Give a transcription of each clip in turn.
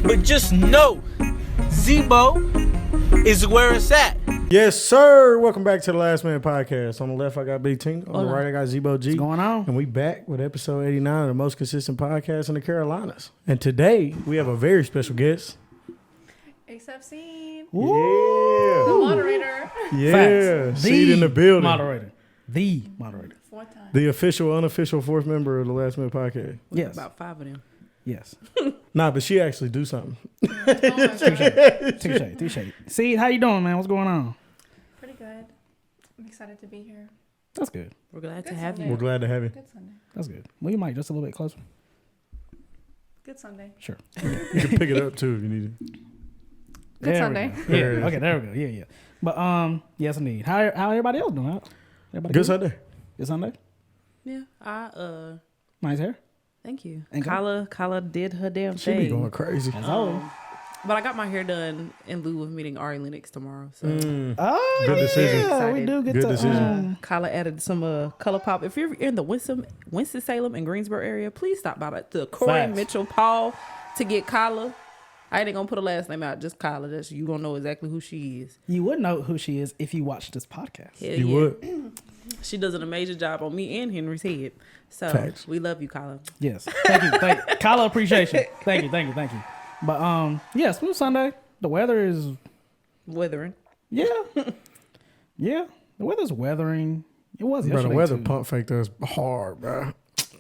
But just know, Zebo is where it's at. Yes, sir. Welcome back to the Last Man Podcast. On the left, I got Big Tink. On the right, I got Zebo G. What's going on? And we back with episode 89 of the most consistent podcast in the Carolinas. And today, we have a very special guest. Except Seed. Yeah. The moderator. Yeah. Facts. Seed in the building. Moderator. The moderator. Fourth time. The official, unofficial fourth member of the Last Man Podcast. Yes. About 5 of them. Yes. Nah, but she actually do something. Touche. See, how you doing, man? What's going on? Pretty good. I'm excited to be here. That's good. We're glad Good to have Sunday. you. We're glad to have you. Good Sunday. That's good. Well, you might just a little bit closer. Good Sunday. Sure. You can pick it up, too, if you need it. Good There Sunday. we go. There it Yeah. is. Okay, there we go. Yeah. But yes, indeed. How everybody else doing? Everybody Good Sunday. Good Sunday. Yeah. Nice hair. Thank you. And Kyla did her damn She be thing. going crazy. As always. But I got my hair done in lieu of meeting Ari Lennox tomorrow. So Oh, Good decision. Yeah, we do get Good to. decision. Kyla added some color pop. If you're in the Winston-Salem and Greensboro area, please stop by the Corey Facts. Mitchell Paul to get Kyla. I ain't gonna put a last name out, just Kyla. Just you gonna know exactly who she is. You would know who she is if you watched this podcast. Hell You yeah. would. She does an amazing job on me and Henry's head. So Facts. we love you, Kyla. Yes. Thank you. Kyla appreciation. Thank you. But yeah, smooth Sunday. The weather is Withering. yeah. The weather's weathering. It was Bro, yesterday the weather too. pump faked us hard, bro.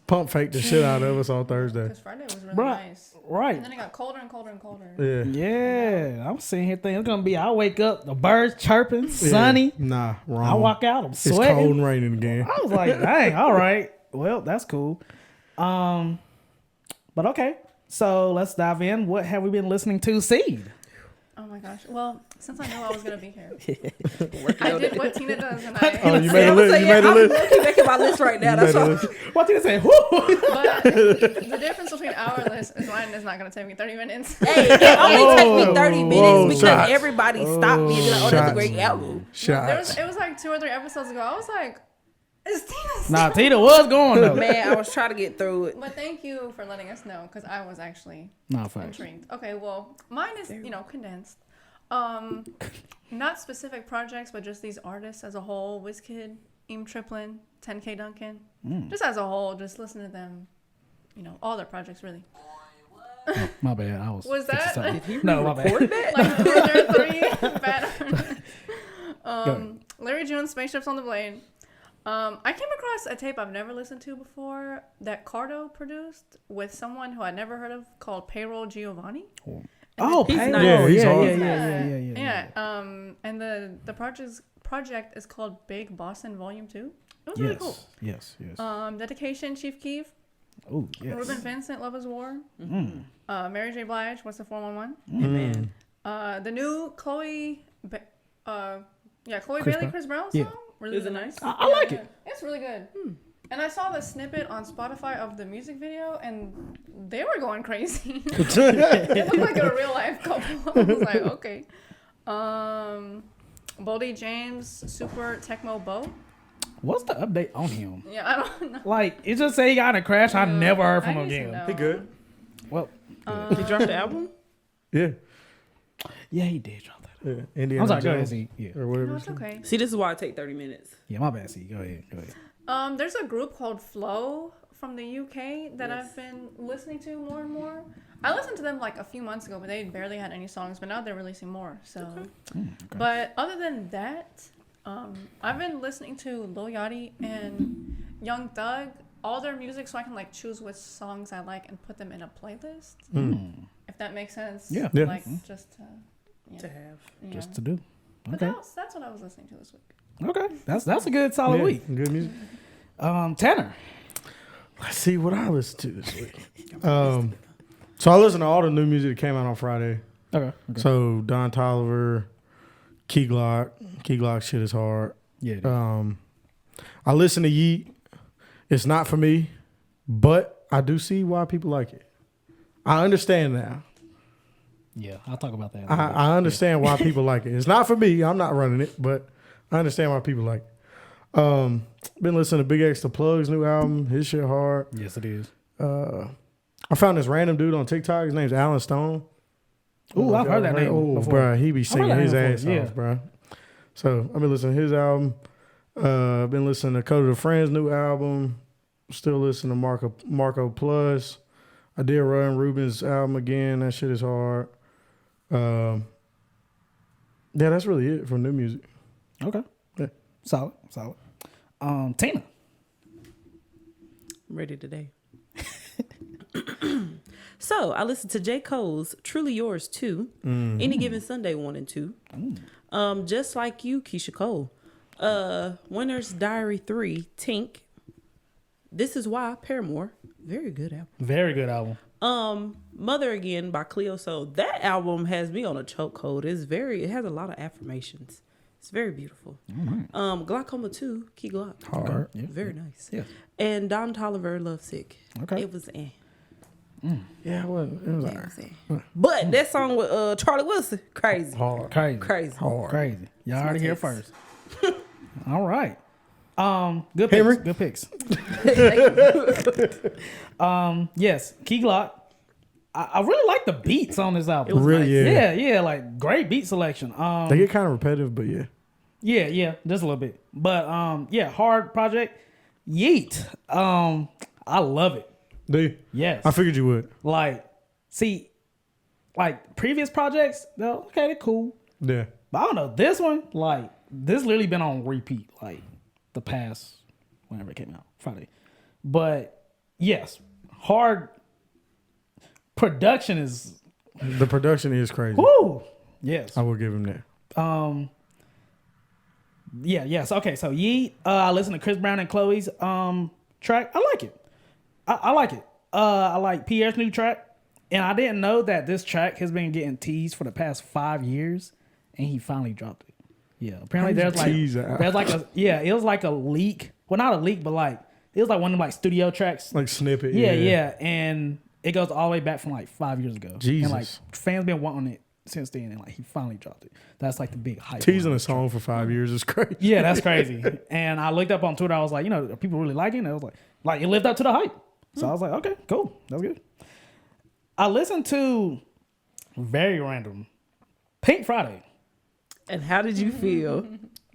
Pump faked the shit out of us on Thursday. Because Friday was really Bruh, nice. right. And then it got colder and colder and colder. Yeah. Yeah. I'm sitting here thinking it's gonna be I wake up, the birds chirping, sunny. Nah, wrong. I walk out, I'm It's sweating. cold and raining again. I was like, dang, all right. Well, that's cool. But okay. So let's dive in. What have we been listening to, Seed? Oh my gosh. Well, since I knew I was going to be here, I did what Tina does. And I, Oh, you made a list. You made a list. I'm making my list right now. You That's made a why. list. What did you say? Woo! But the difference between our list is mine is not going to take me 30 minutes. Hey, it only take me 30 minutes Whoa, because shots. everybody stopped me and be like, oh, that's a Shots. great album. Shots. It was like 2 or 3 episodes ago. I was like, is Tina still? Nah, Tina was going though. Man, I was trying to get through it. But thank you for letting us know because I was actually Nah, facts. intrigued. Okay, well, mine is, condensed. Not specific projects, but just these artists as a whole. WizKid, Eam Triplin, 10K Duncan. Just as a whole, just listen to them, all their projects really. My bad. I Was that? fixing something. No, my bad. Like 3 bad. Larry June's Spaceships on the Blade. I came across a tape I've never listened to before that Cardo produced with someone who I'd never heard of called Payroll Giovanni. Oh, He's Payroll. nice. Yeah, he's hard. Yeah. And the project is called Big Boston Volume 2. It was really cool. Yes. Dedication, Chief Keef. Oh, yes. Ruben Vincent, Love Is War. Mary J. Blige, What's the 411? Man. The new Chloe Chris Bailey, Brown? Chris Brown Yeah. song. Really, Is it really nice? I like it. It's really good. And I saw the snippet on Spotify of the music video, and they were going crazy. It looked like a real life couple. I was like, okay. Boldy James, Super Tecmo Bo. What's the update on him? Yeah, I don't know. Like, it just say he got in a crash. I never heard from him need to again. know. He good. Well, He dropped the album? Yeah. yeah, he did drop that. Yeah. Indiana I'm sorry, go ahead, Jones. Z. Yeah. Or whatever. No, it's okay. See, this is why I take 30 minutes. Yeah, my bad, Z. Go ahead. There's a group called Flow from the UK that I've been listening to more and more. I listened to them like a few months ago, but they barely had any songs. But now they're releasing more. So, But other than that, I've been listening to Lil Yachty and Young Thug, all their music, so I can like choose which songs I like and put them in a playlist. If that makes sense. Yeah. Yeah. Like just to To have. Just to do. But Okay. that's what I was listening to this week. Okay. That's a good solid Yeah, week. good music. Tanner. Let's see what I listened to this week. So I listened to all the new music that came out on Friday. Okay. So Don Toliver, Key Glock. Key Glock shit is hard. Yeah. it is. I listen to Yeet. It's not for me, but I do see why people like it. I understand now. Yeah, I'll talk about that. I understand why people like it. It's not for me. I'm not running it, but I understand why people like it. Been listening to Big X the Plug's new album. His shit hard. Yes, it is. I found this random dude on TikTok. His name's Alan Stone. Ooh, I've heard that name Oh, before. bro, he be singing that his name ass before, off, bro. So I've been listening to his album. I've been listening to Kodak the Friends' new album. Still listening to Marco Plus. I did Ryan Rubin's album again. That shit is hard. Yeah, that's really it for new music. Okay. Yeah. Solid. Tina. I'm ready today. So I listened to J. Cole's Truly Yours 2, Any Given Sunday 1 and 2. Just Like You, Keisha Cole. Winner's Diary 3, Tink. This Is Why, Paramore. Very good album. Very good album. Mother Again by Cleo Soul. That album has me on a chokehold. It has a lot of affirmations. It's very beautiful. Glaucoma 2, Key Glock. Hard. Yeah. Very nice. Yeah. And Don Toliver, Lovesick. Okay. It was Yeah, it was It like was But that song with Charlie Wilson, crazy. hard. Crazy. Hard. Crazy. Y'all my heard it here taste. first. All right. Good Henry? picks. Good picks. Yes, Key Glock. I really like the beats on this album. It was Really, nice. Yeah, like great beat selection. They get kind of repetitive, but yeah. Yeah, just a little bit. But yeah, hard project. Yeet. I love it. Do you? Yes. I figured you would. Like, see, like previous projects, they're cool. Yeah. But I don't know, this one, like, this literally been on repeat, like the past whenever it came out, Friday. But yes, hard production is The production is crazy. whoo. Yes. I will give him that. Yes. Okay, so Yeet, I listened to Chris Brown and Chloe's track. I like it. I like it. I like Pierre's new track. And I didn't know that this track has been getting teased for the past 5 years, and he finally dropped it. Yeah, apparently How do you tease that? there's like it was like a leak. Well, not a leak, but like it was like one of them like studio tracks. Like snippet. Yeah, and it goes all the way back from like 5 years ago. Jesus. And like fans been wanting it since then, and like he finally dropped it. That's like the big hype. Teasing around a this track. song for 5 years is crazy. Yeah, that's crazy. And I looked up on Twitter. I was like, are people really liking it? I was like it lived up to the hype. So I was like, okay, cool, that's good. I listened to very random Pink Friday. And how did you feel?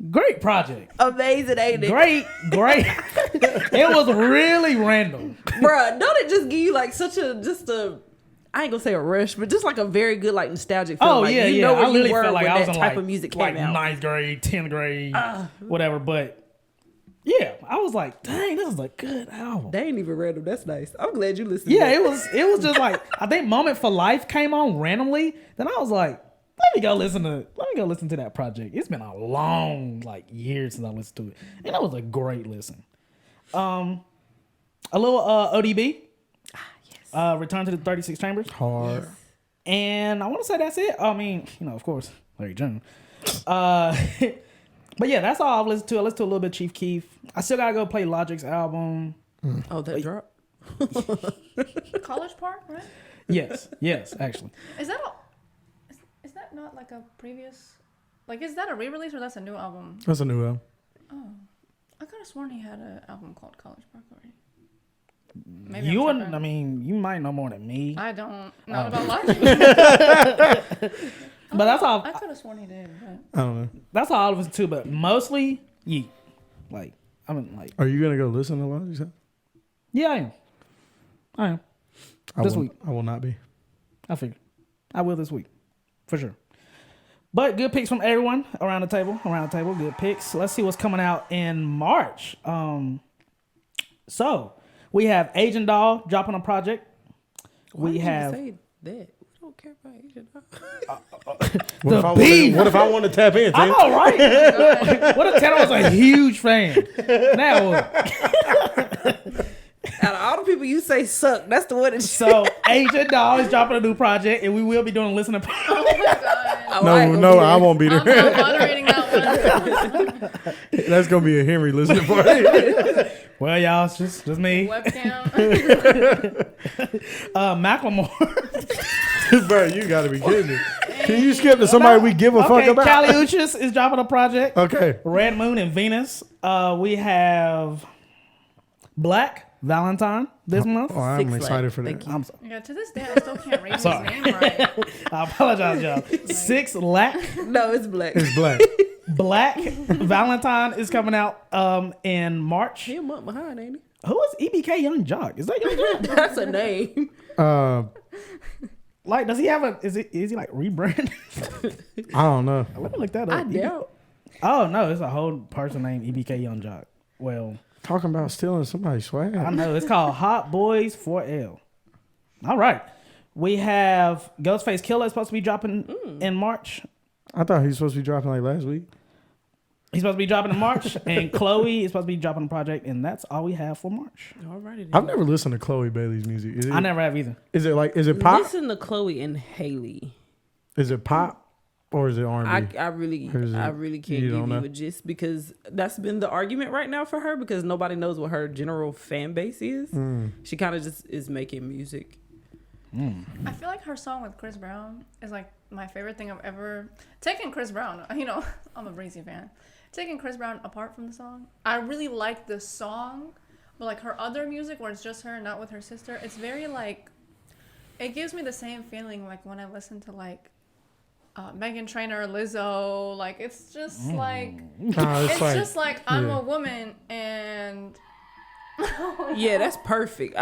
Great project. Amazing, ain't it? Great. It was really random. Bruh, don't it just give you like I ain't gonna say a rush, but just like a very good like nostalgic feeling. Oh like, yeah, you know where I literally you were felt like when I was that in type like, of music like came out. 9th grade, 10th grade, whatever. But yeah, I was like, dang, this is a good album. They ain't even random. That's nice. I'm glad you listened. Yeah, to it was just like I think Moment for Life came on randomly. Then I was like, let me go listen to that project. It's been a long like year since I listened to it, and that was a great listen. A little ODB. Yes. Return to the 36 Chambers. Hard. And I want to say that's it. I mean, of course, Larry Jones. But yeah, that's all I've listened to. I listened to a little bit of Chief Keef. I still gotta go play Logic's album. Oh, that drop. College Park, right? Yes, actually. Is that not like a previous? Like, is that a re-release or that's a new album? That's a new album. I could have sworn he had an album called College Park already. Maybe You I'm wouldn't. tripping. I mean, you might know more than me. I don't. Not about Logic. But that's all. I could have sworn he did. But. I don't know. That's all I listen to. But mostly Yeet. Like I mean, like Are you gonna go listen to Logic's album? yeah, I am. This week. I will not be. I figure I will this week for sure. But good picks from everyone around the table. Good picks. Let's see what's coming out in March. So we have Agent Doll dropping a project. Why We did have you say that. We don't care about Asian. What if I want to tap in? I Tim? know, right? What if Tanner was a huge fan? Now what? Out of all the people you say suck, that's the one that So Agent Doll is dropping a new project, and we will be doing a listener. Oh my god. No, I won't be I'm there. not moderating that one. That's gonna be a Henry listening party. Well, y'all, it's just me. Webcam. Macklemore. Bro, you gotta be kidding me. Can you skip to somebody we give a fuck about? Kali Uchis is dropping a project. Okay. Red Moon and Venus. We have Black Valentine this month. Oh, I'm 6 excited Lack. for that. Thank you. I'm sorry. Yeah, to this day, I still can't read his Sorry. name right. I apologize, y'all. 6 Lack No, it's black. It's black. Black Valentine is coming out in March. He a month behind, ain't he? Who is EBK Young Jock? Is that Young Jock? That's a name. Like, does he have a? Is he like rebrand? I don't know. Let me look that up. I doubt. Oh no, it's a whole person named EBK Young Jock. Well, Talking about stealing somebody's swag. I know it's called Hot Boys 4L. All right, we have Ghostface Killer is supposed to be dropping in March. I thought he was supposed to be dropping like last week. He's supposed to be dropping in March, and Chloe is supposed to be dropping a project, and that's all we have for March. Alrighty then. I've never listened to Chloe Bailey's music. Is it, I never have either. Is it pop? Listen to Chloe and Haley. Is it pop or is it R&B? I really can't you give don't you know? a gist because that's been the argument right now for her because nobody knows what her general fan base is. She kind of just is making music. I feel like her song with Chris Brown is like my favorite thing I've ever taken. Chris Brown, you know, I'm a Breezy fan. Taking Chris Brown apart from the song, I really like the song, but like her other music where it's just her, not with her sister, it's very like, it gives me the same feeling like when I listen to like Meghan Trainor, Lizzo, like it's just like, it's just like I'm a woman and. Yeah, that's perfect.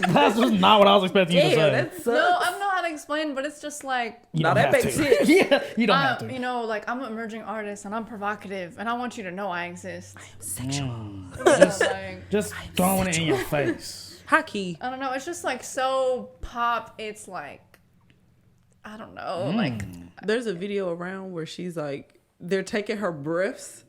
That's just not what I was expecting you to say. That sucks. No, I don't know how to explain, but it's just like, You No, don't that have makes to. sense. Yeah, you don't have to. you know, like I'm an emerging artist and I'm provocative and I want you to know I exist. Sexual. You know, like, Just throwing it in your face. High key. I don't know. It's just like so pop. It's like, I don't know. Like, There's a video around where she's like, they're taking her breaths.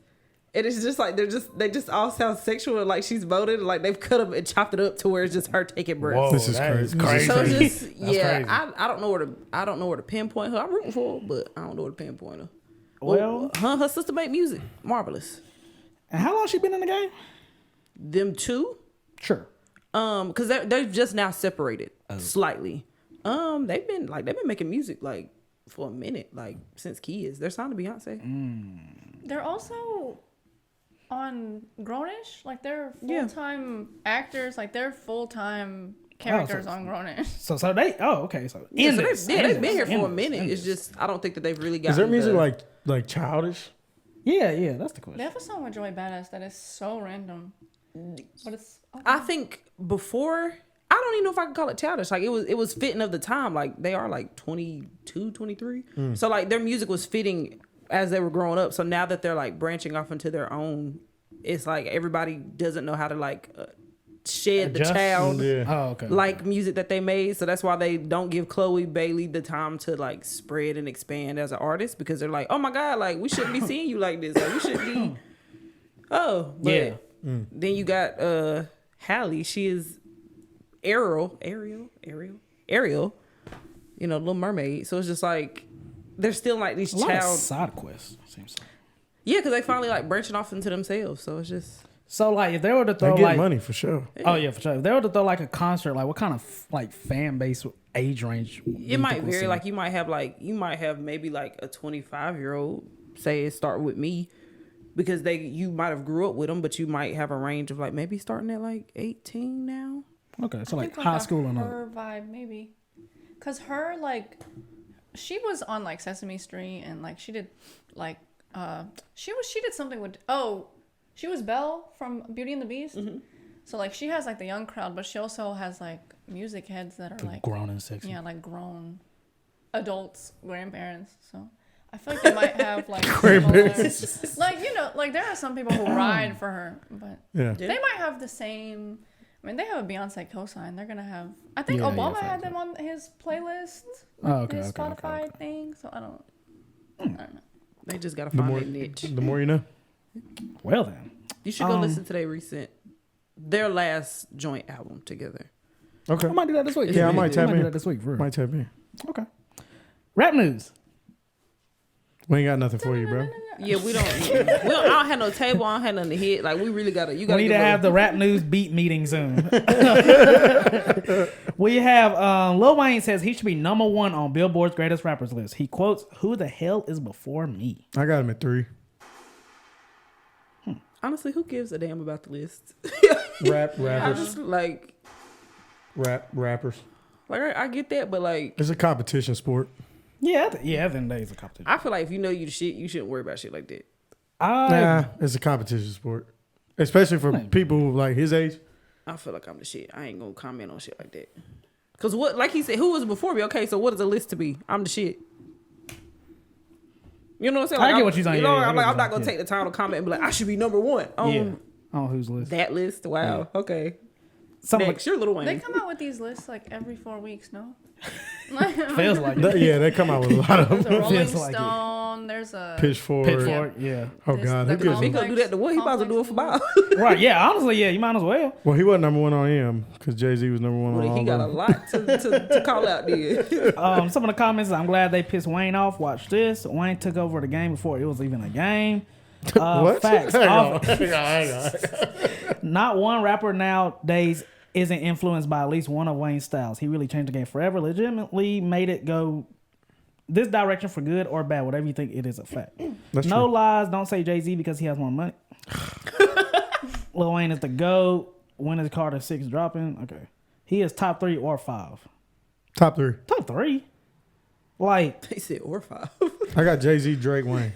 And it's just like they just all sound sexual, like she's voted, like they've cut them and chopped it up to where it's just her taking breaths. Whoa, This is that crazy. crazy. So it's just That's crazy. I don't know where to pinpoint her. I'm rooting for her, but I don't know where to pinpoint her. Well, her sister made music, marvelous. and how long she been in the game? Them two, Sure. because they're just now separated slightly. They've been making music like for a minute, like since kids. They're signed to Beyonce. they're also on Grownish. Like they're full-time actors. Like they're full-time characters on Grownish. So they. Oh, okay. So Yeah, in so this, they've been here for a in minute. this. It's just I don't think that they've really got. Is their music like childish? Yeah, that's the They question. have a song with Joey Badass that is so random, but it's. Okay. I think before. I don't even know if I can call it childish. Like it was fitting of the time. Like they are like 22, 23. So like their music was fitting as they were growing up. So now that they're like branching off into their own, it's like everybody doesn't know how to like shed Adjust? the child Yeah. Oh, okay. like music that they made. So that's why they don't give Chloe Bailey the time to like spread and expand as an artist because they're like, oh my God, like we shouldn't be seeing you like this. Like we shouldn't be. Oh, but Yeah. then you got Hallie. She is Ariel, you know, Little Mermaid. So it's just like they're still like these A lot of child. side quests. Seems like. Yeah, because they finally like branching off into themselves. So it's just So like, if they were to They throw get like, money for sure. oh yeah, for sure. If they were to throw like a concert, like what kind of like fan base age range? it might vary. Like you might have maybe like a 25-year-old say it start with me because you might have grew up with them, but you might have a range of like maybe starting at like 18 now. Okay, so I like think high a school and her vibe maybe, cause her like, she was on like Sesame Street and like she did like she did something with she was Belle from Beauty and the Beast. So like she has like the young crowd, but she also has like music heads that are like grown and sexy. yeah, like grown adults, grandparents. So I feel like they might have like Grandparents. similar, like you know, like there are some people who ride for her, but Yeah. they might have the same. I mean, they have a Beyonce cosign. They're gonna have. I think Yeah, Obama yeah, had them on his playlist, Oh, okay, his okay, Spotify okay. thing. So I don't know. They just gotta The find more, their niche. the more you know. Well then, You should go listen to their last joint album together. Okay. I might do that this week. Yeah, I might tap do in. that this week. For real. Might tap in. Okay. Rap news. We ain't got nothing for you, bro. Yeah, I don't have no table. I don't have nothing to hit. Like we really gotta. You gotta. We need to give a- have the rap news beat meeting soon. We have Lil Wayne says he should be #1 on Billboard's greatest rappers list. He quotes, "Who the hell is before me?" I got him at 3. Honestly, who gives a damn about the list? I rappers. just like Rappers. I get that, but like It's a competition sport. Yeah, at the end of the day, it's a competition. I feel like if you know you the shit, you shouldn't worry about shit like that. Nah, it's a competition sport. Especially for people like his age. I feel like I'm the shit. I ain't gonna comment on shit like that. Cause what, like he said, who was before me? Okay, so what is the list to be? I'm the shit. You know what I'm saying? Like, I get what you're saying. You know, Yeah, I'm like, I'm not gonna take the time to comment and be like, I should be number one on on whose list? that list. Wow. Yeah. Okay. Some Next, you're Lil Wayne. They come out with these lists like every 4 weeks, no? feels like it. Yeah, they come out with a lot of There's them. a Rolling Feels like it. Stone. There's a Pitchfork. Yeah. Oh This- God, the who gives If he him? gonna do that to what? He about to do it for Bob. Right. Yeah. Honestly, yeah. You might as well. Well, he wasn't number one on him because Jay-Z was number one on Well, all he got a of them. lot to call out there. Some of the comments. I'm glad they pissed Wayne off. Watch this. Wayne took over the game before it was even a game. What? Facts. Hang on. Hang on. Not one rapper nowadays isn't influenced by at least one of Wayne's styles. He really changed the game forever. Legitimately made it go this direction for good or bad, whatever you think it is a fact. That's No true. lies. Don't say Jay-Z because he has more money. Lil Wayne is the GOAT. When is Carter 6 dropping? Okay. He is top 3 or 5. Top 3. Top 3? Like, He said or 5. I got Jay-Z, Drake, Wayne.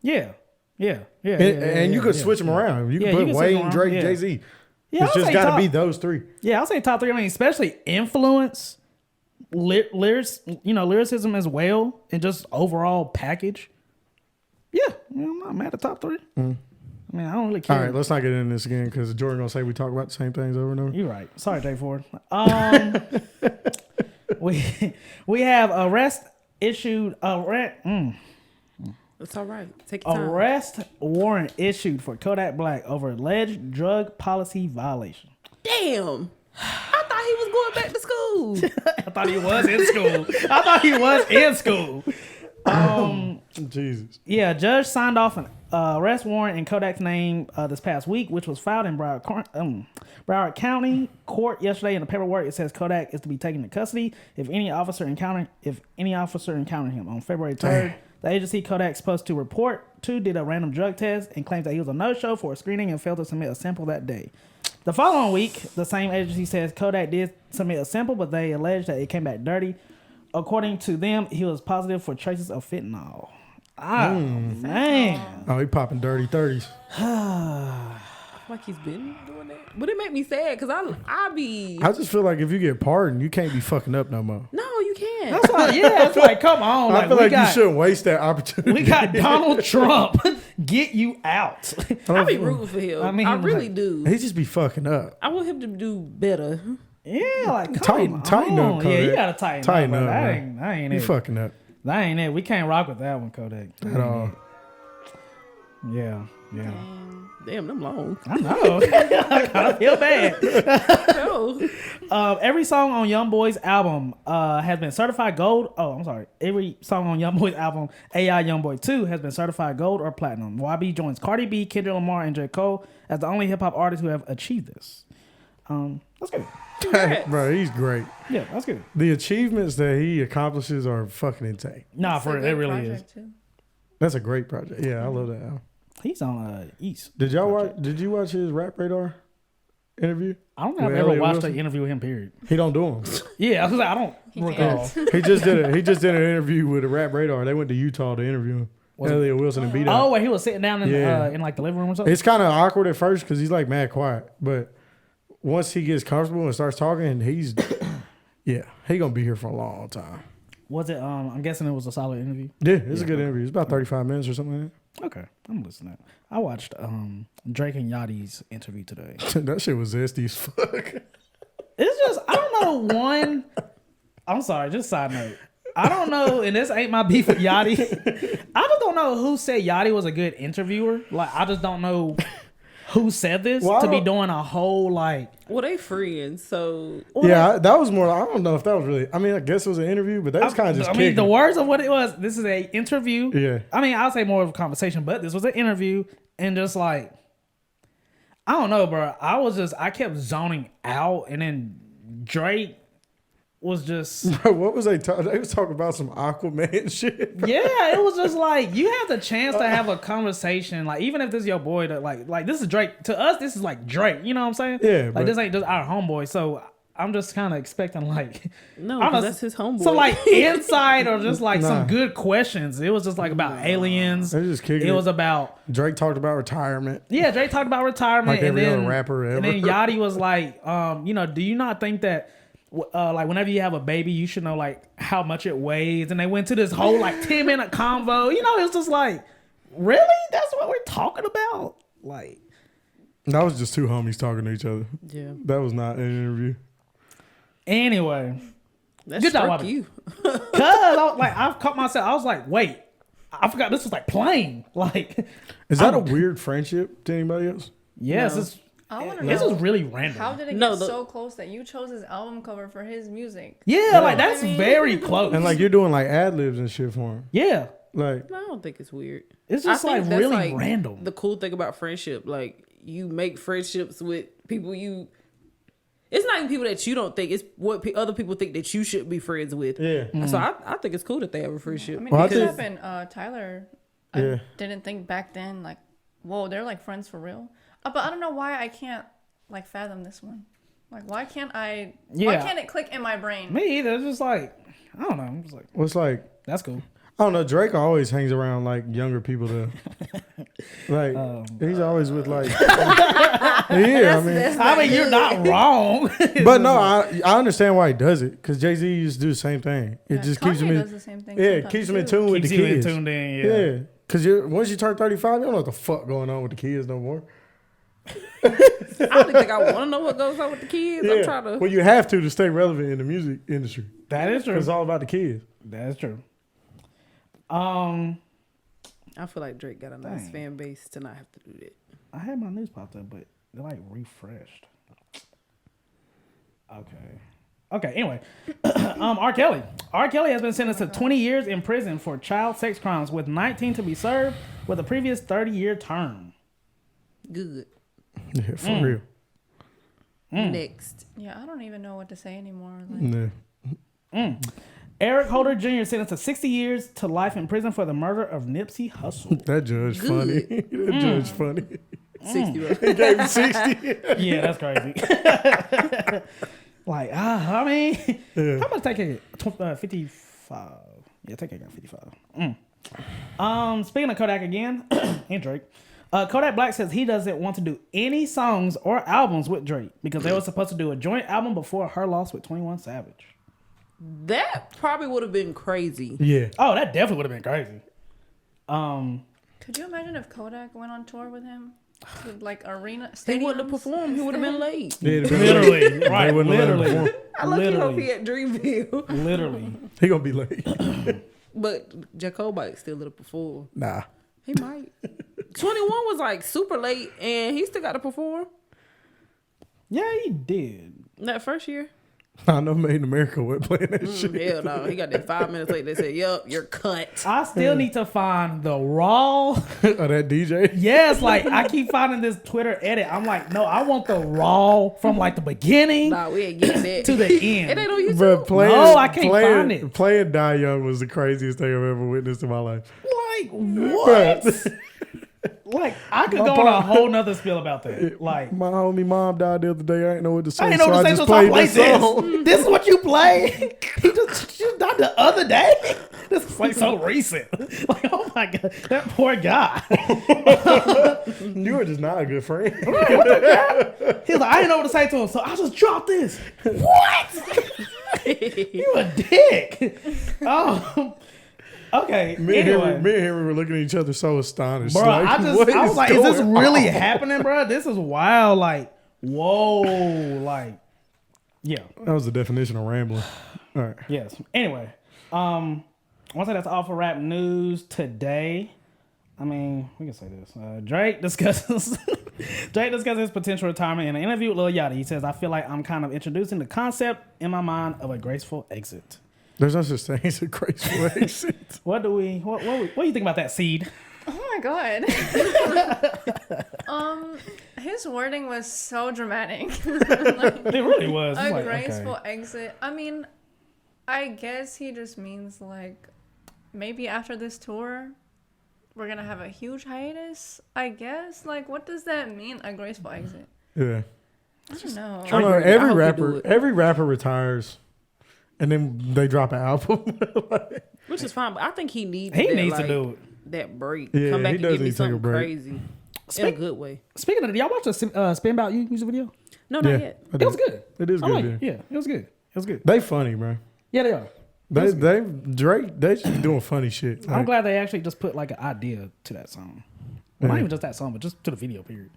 yeah. And you could switch them around. You Yeah, could you put can switch 'em Wayne, around, Drake, yeah. Jay-Z. Yeah, It's I'll just say got to top- be those 3. Yeah, I'll say top 3. I mean, especially influence, lyricism as well, and just overall package. Yeah, I mean, I'm not mad at top 3. I mean, I don't really care. All right, let's not get into this again because Jordan gonna say we talk about the same things over and over. You're right. Sorry, Jay Ford. We have arrest issued. It's all right. Take your time. Arrest warrant issued for Kodak Black over alleged drug policy violation. Damn. I thought he was going back to school. I thought he was in school. Jesus. Yeah, a judge signed off an arrest warrant in Kodak's name this past week, which was filed in Broward County Court yesterday. In the paperwork, it says Kodak is to be taken into custody if any officer encountered him on February 3rd. The agency Kodak's supposed to report to did a random drug test and claims that he was a no-show for a screening and failed to submit a sample that day. The following week, the same agency says Kodak did submit a sample, but they allege that it came back dirty. According to them, he was positive for traces of fentanyl. Man. Oh, he popping dirty 30s. Like he's been doing that. But it made me sad because I be. I just feel like if you get pardoned, you can't be fucking up no more. No, you can't. That's why, yeah, it's like, come on. I feel like you shouldn't waste that opportunity. We got Donald Trump. Get you out. I be rooting for him. I mean, I really do. He just be fucking up. I want him to do better. Yeah, like, Tighten up, Yeah, Kodak. you got to tighten up. Up, That man. ain't You it. fucking up That ain't it. We can't rock with that one, Kodak. at all. Yeah. Damn, them long. I know. I kind of feel bad. No. Every song on YoungBoy's album has been certified gold. Oh, I'm sorry. Every song on YoungBoy's album, AI YoungBoy 2, has been certified gold or platinum. YB joins Cardi B, Kendrick Lamar, and J. Cole as the only hip-hop artists who have achieved this. That's good. Bro, he's great. Yeah, that's good. The achievements that he accomplishes are fucking insane. Nah, It's for a it, good it really is. project, too. That's a great project. Yeah, I love that album. He's on East. Did y'all watch? Did you watch his Rap Radar interview? I don't think I've With ever Elliot watched Wilson? an interview with him, period. He don't do them. Yeah, I was like, I don't recall. He just did an interview with a Rap Radar. They went to Utah to interview him. Elliot Wilson and beat Oh, up. where he was sitting down in Yeah. in like the living room or something? It's kind of awkward at first because he's like mad quiet, but once he gets comfortable and starts talking, he's he gonna be here for a long time. Was it, I'm guessing it was a solid interview. Yeah, it's a good interview. It's about 35 minutes or something like Okay, I'm listening. I watched Drake and Yachty's interview today. that. That shit was zesty as fuck. It's just, I don't know, I'm sorry, just side note. I don't know, and this ain't my beef with Yachty. I just don't know who said Yachty was a good interviewer. Like, I just don't know who said this Well, I to be don't- doing a whole, like... Well, they friends, so That was more. I don't know if that was really. I mean, I guess it was an interview, but that was kind of just. I mean, kicking. the words of what it was, this is a interview. Yeah. I mean, I'll say more of a conversation, but this was an interview, and just like, I don't know, bro. I kept zoning out, and then Drake was just What was they talking? They was talking about some Aquaman shit. yeah, it was just like you have the chance to have a conversation. Like even if this is your boy, that like this is Drake. To us, this is like Drake. You know what I'm saying? Yeah, Like but- this ain't just our homeboy. So I'm just kind of expecting like No, I don't 'cause know, that's his homeboy. So like insight or just like Nah. some good questions. It was just like about aliens. They just kicking It it. was about Drake talked about retirement. yeah. Drake talked about retirement, Like and every then other rapper ever. and then Yachty was like, do you not think that? Like whenever you have a baby, you should know like how much it weighs, and they went to this whole like 10-minute convo. You know, it's just like, really, that's what we're talking about. Like, That was just two homies talking to each other. Yeah. That was not an interview. anyway, That Good job, struck Bobby. you. cause I've caught myself. I was like, wait, I forgot this was like playing. Like, Is that a weird friendship to anybody else? yes, No. I want to this know is really random. how did it No, get the- so close that you chose his album cover for his music? yeah, like that's very close. And like you're doing like ad libs and shit for him. yeah, Like No, I don't think it's weird. it's I just think like that's, really like, random. The cool thing about friendship, like you make friendships with people you. It's not even people that you don't think. It's what other people think that you should be friends with. yeah. So I think it's cool that they have a friendship. I mean, Well, I it could think- happen. Tyler, Yeah. I didn't think back then like, whoa, they're like friends for real. But I don't know why I can't like fathom this one. Like, why can't I? Why Yeah. can't it click in my brain? Me either. It's just like I don't know. I'm just like Well, it's like that's cool. I don't know. Drake always hangs around like younger people to like he's always with like yeah. I mean, you're not wrong. But no, I understand why he does it because Jay-Z used to do the same thing. It Yeah, just Kanye keeps him does in. the same thing. Yeah, it sometimes, keeps him in too. tune with Keeps the you kids. tuned in. Yeah, because once you turn 35, you don't know what the fuck going on with the kids no more. I don't think I want to know what goes on with the kids. I'm trying to. Well, you have to stay relevant in the music industry. That is true. It's all about the kids. That is true. I feel like Drake got a nice Dang. fan base to not have to do that. I had my news popped up, but they're like refreshed. Okay. Anyway, R. Kelly. R. Kelly has been sentenced to 20 years in prison for child sex crimes, with 19 to be served with a previous 30-year term. Good. Yeah, for real. Next. Yeah, I don't even know what to say anymore. Like, Yeah. Eric Holder Jr. sentenced to 60 years to life in prison for the murder of Nipsey Hussle. That judge funny. That judge funny. 60 right? He gave him 60. Yeah, that's crazy. Like, I mean, how much take it? 55. Yeah, take it got 55. Speaking of Kodak again, and Drake, Kodak Black says he doesn't want to do any songs or albums with Drake because they were supposed to do a joint album before her loss with 21 Savage. That probably would have been crazy. Yeah. Oh, that definitely would have been crazy. could you imagine if Kodak went on tour with him? To, like arena He stadiums? wouldn't have performed. He would have been late. Yeah, Literally, right? They wouldn't let him Literally, perform. I lucky hope literally, he at Dreamville. literally. He gonna be late. But Jacob might still have performed. Nah. He might. 21 was like super late, and he still got to perform Yeah, he did. that first year. I know Made in America wasn't playing that shit. Hell no, he got that 5 minutes late. They said, "Yup, you're cut." I still need to find the raw. Oh, that DJ? Yes, like I keep finding this Twitter edit. I'm like, no, I want the raw from like the beginning Nah, we ain't getting that to the It end. ain't on YouTube. But No, I can't find it. Playing Die Young was the craziest thing I've ever witnessed in my life. Like what? Like I could My go on a part- whole nother spiel about that. Like My homie mom died the other day. I ain't know what to say. I didn't know what to say, so I played this. This is what you play. She just died the other day. This is like so recent. Like oh my god, that poor guy. You were just not a good friend. He's like, I didn't know what to say to him, so I just dropped this. What? You a dick. Okay. Me and Anyway, Henry were looking at each other so astonished. bro, I was like, is this really happening, bro? This is wild. Like, whoa. Like, yeah. That was the definition of rambling. All right. Yes. Anyway, I want to say that's all for rap news today. I mean, we can say this. Drake discusses his potential retirement in an interview with Lil Yachty. He says, "I feel like I'm kind of introducing the concept in my mind of a graceful exit." There's no such thing as a graceful exit. What do you think about that, Seed? Oh my god. His wording was so dramatic. Like, It really was. a It's like, graceful okay. exit. I mean, I guess he just means like maybe after this tour we're gonna have a huge hiatus. I guess. Like, what does that mean? A graceful exit. Yeah. I don't know. I don't know, I every rapper retires, and then they drop an album. Which is fine, but I think he needs. He that, needs to like, do it. that break. Yeah, Come back he and does give me need to take a something break. crazy in a good way. Speaking of, y'all watch the Spin About You music video? No, not Yeah, yet. I It do. was good. It is I good. like Yeah. it. Yeah, it was good. It was good. They funny, bro. Yeah, they are. They just doing funny shit. I'm Like, glad they actually just put like an idea to that song. Well, not even just that song, but just to the video, period.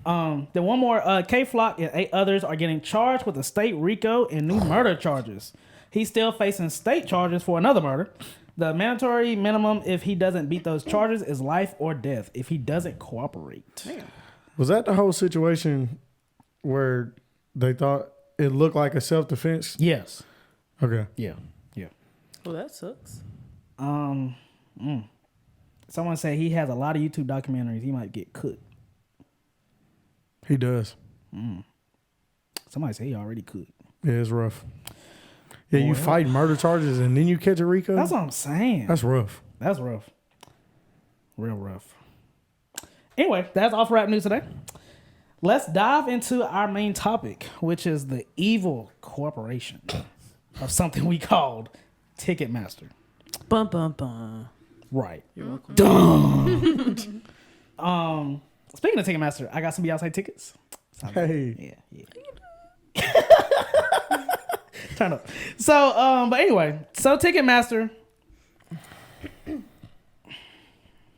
Then one more. K-Flock and 8 others are getting charged with a state RICO and new murder charges. He's still facing state charges for another murder. The mandatory minimum if he doesn't beat those charges is life or death if he doesn't cooperate. Was that the whole situation where they thought it looked like a self-defense? Yes. Okay. Yeah. Yeah. Well, that sucks. Someone said he has a lot of YouTube documentaries. He might get cooked. He does. Somebody said he already cooked. Yeah, it's rough. Yeah, you fight murder charges and then you catch a RICO? That's what I'm saying. That's rough. That's rough. Real rough. Anyway, that's all for rap news today. Let's dive into our main topic, which is the evil corporation of something we called Ticketmaster. Bum bum bum. Right. You're welcome. Speaking of Ticketmaster, I got some Beyonce tickets. Hey. Yeah. Turn up. So, but anyway, so Ticketmaster. I'm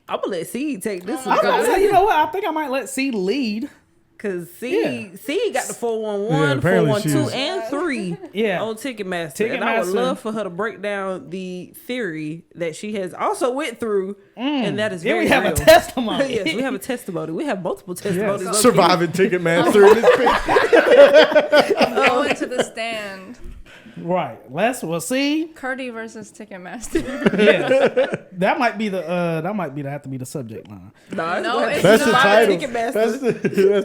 gonna let C take this I'm one gonna say, you know what? I think I might let C lead. because C got the 411, Yeah, apparently 412, she's- and 3 Yeah. on Ticketmaster. And I would Ticketmaster. love for her to break down the theory that she has also went through, and that is Then very we have real. a testimony. Yes, we have a testimony. We have multiple testimonies. low-key. Surviving Ticketmaster in this bitch. Go into the stand. Right. We'll see. Kurdi versus Ticketmaster. Yeah. That might be the have to be the subject line. No, it's That's the not. title. Ticketmaster. That's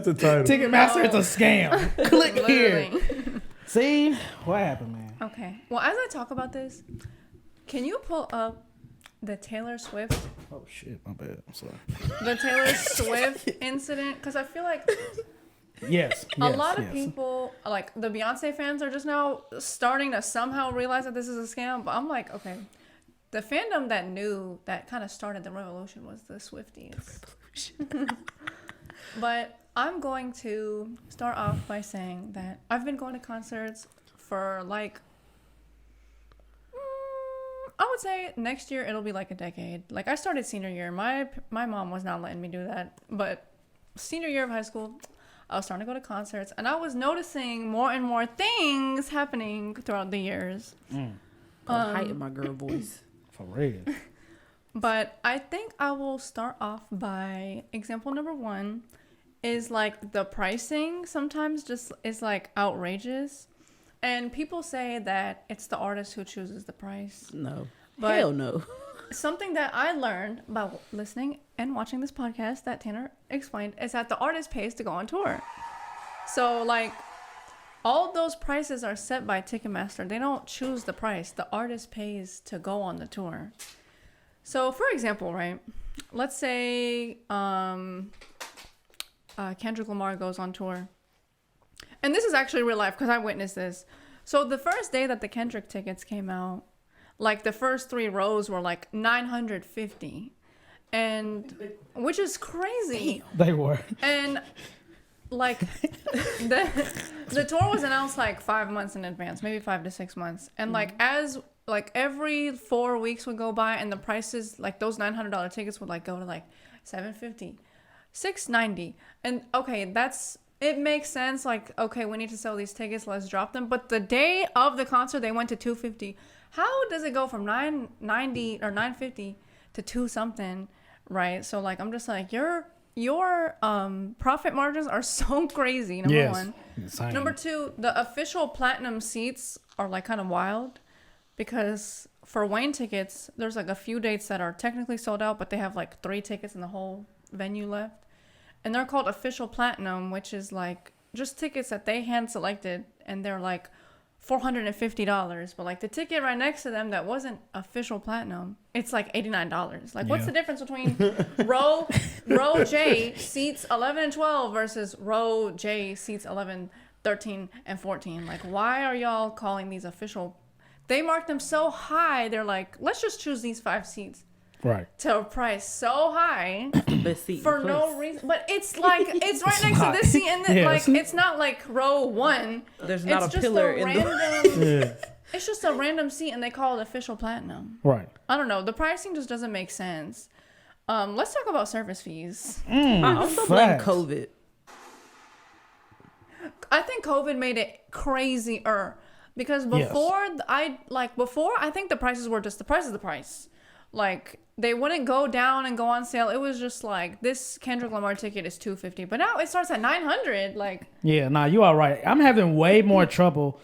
the title. Ticketmaster is a scam. Click here. Literally. See what happened, man. Okay. Well, as I talk about this, can you pull up the Taylor Swift, Oh shit, my bad. I'm sorry. the Taylor Swift incident? Because I feel like Yes. a lot of people, like the Beyonce fans, are just now starting to somehow realize that this is a scam. But I'm like, okay, the fandom that kind of started the revolution was the Swifties. But I'm going to start off by saying that I've been going to concerts for like, I would say next year it'll be like a decade. Like I started senior year. My mom was not letting me do that, but senior year of high school, I was starting to go to concerts, and I was noticing more and more things happening throughout the years. Height of my girl voice. For real. But I think I will start off by example number 1 is like the pricing sometimes just is like outrageous. And people say that it's the artist who chooses the price. No. But- Hell no. Something that I learned by listening and watching this podcast that Tanner explained is that the artist pays to go on tour. So, like, all those prices are set by Ticketmaster. They don't choose the price. The artist pays to go on the tour. So, for example, right, let's say Kendrick Lamar goes on tour. And this is actually real life because I witnessed this. So, the first day that the Kendrick tickets came out, like the first 3 rows were like $950, and which is crazy. They were. And like the tour was announced like 5 months in advance, maybe 5 to 6 months. And like as like every 4 weeks would go by, and the prices, like those $900 tickets would like go to like $750, $690, and okay, it makes sense. Like, okay, we need to sell these tickets, let's drop them. But the day of the concert, they went to $250. How does it go from $990 or $950 to $2 something, right? So like, I'm just like, your profit margins are so crazy. Number 1. Insane. Number 2, the official platinum seats are like kind of wild, because for Wayne tickets, there's like a few dates that are technically sold out, but they have like 3 tickets in the whole venue left. And they're called official platinum, which is like just tickets that they hand selected, and they're like $450, but like the ticket right next to them that wasn't official platinum, it's like $89. Like, what's the difference between row J seats 11 and 12 versus row J seats 11, 13, and 14? Like, why are y'all calling these official? They marked them so high. They're like, let's just choose these 5 seats. Right. To a price so high Best seat for in the no place. reason. But it's like, it's right next to this seat. And then, Yes. like, it's not like row 1. There's not It's a just pillar a in random, the. It's just a random seat and they call it official platinum. Right. I don't know. The pricing just doesn't make sense. Let's talk about service fees. I also blame Facts. COVID. I think COVID made it crazier because before I think the prices were just the price is the price. Like, they wouldn't go down and go on sale. It was just like, this Kendrick Lamar ticket is $250, but now it starts at $900. Like, Yeah, nah, you are right. I'm having way more trouble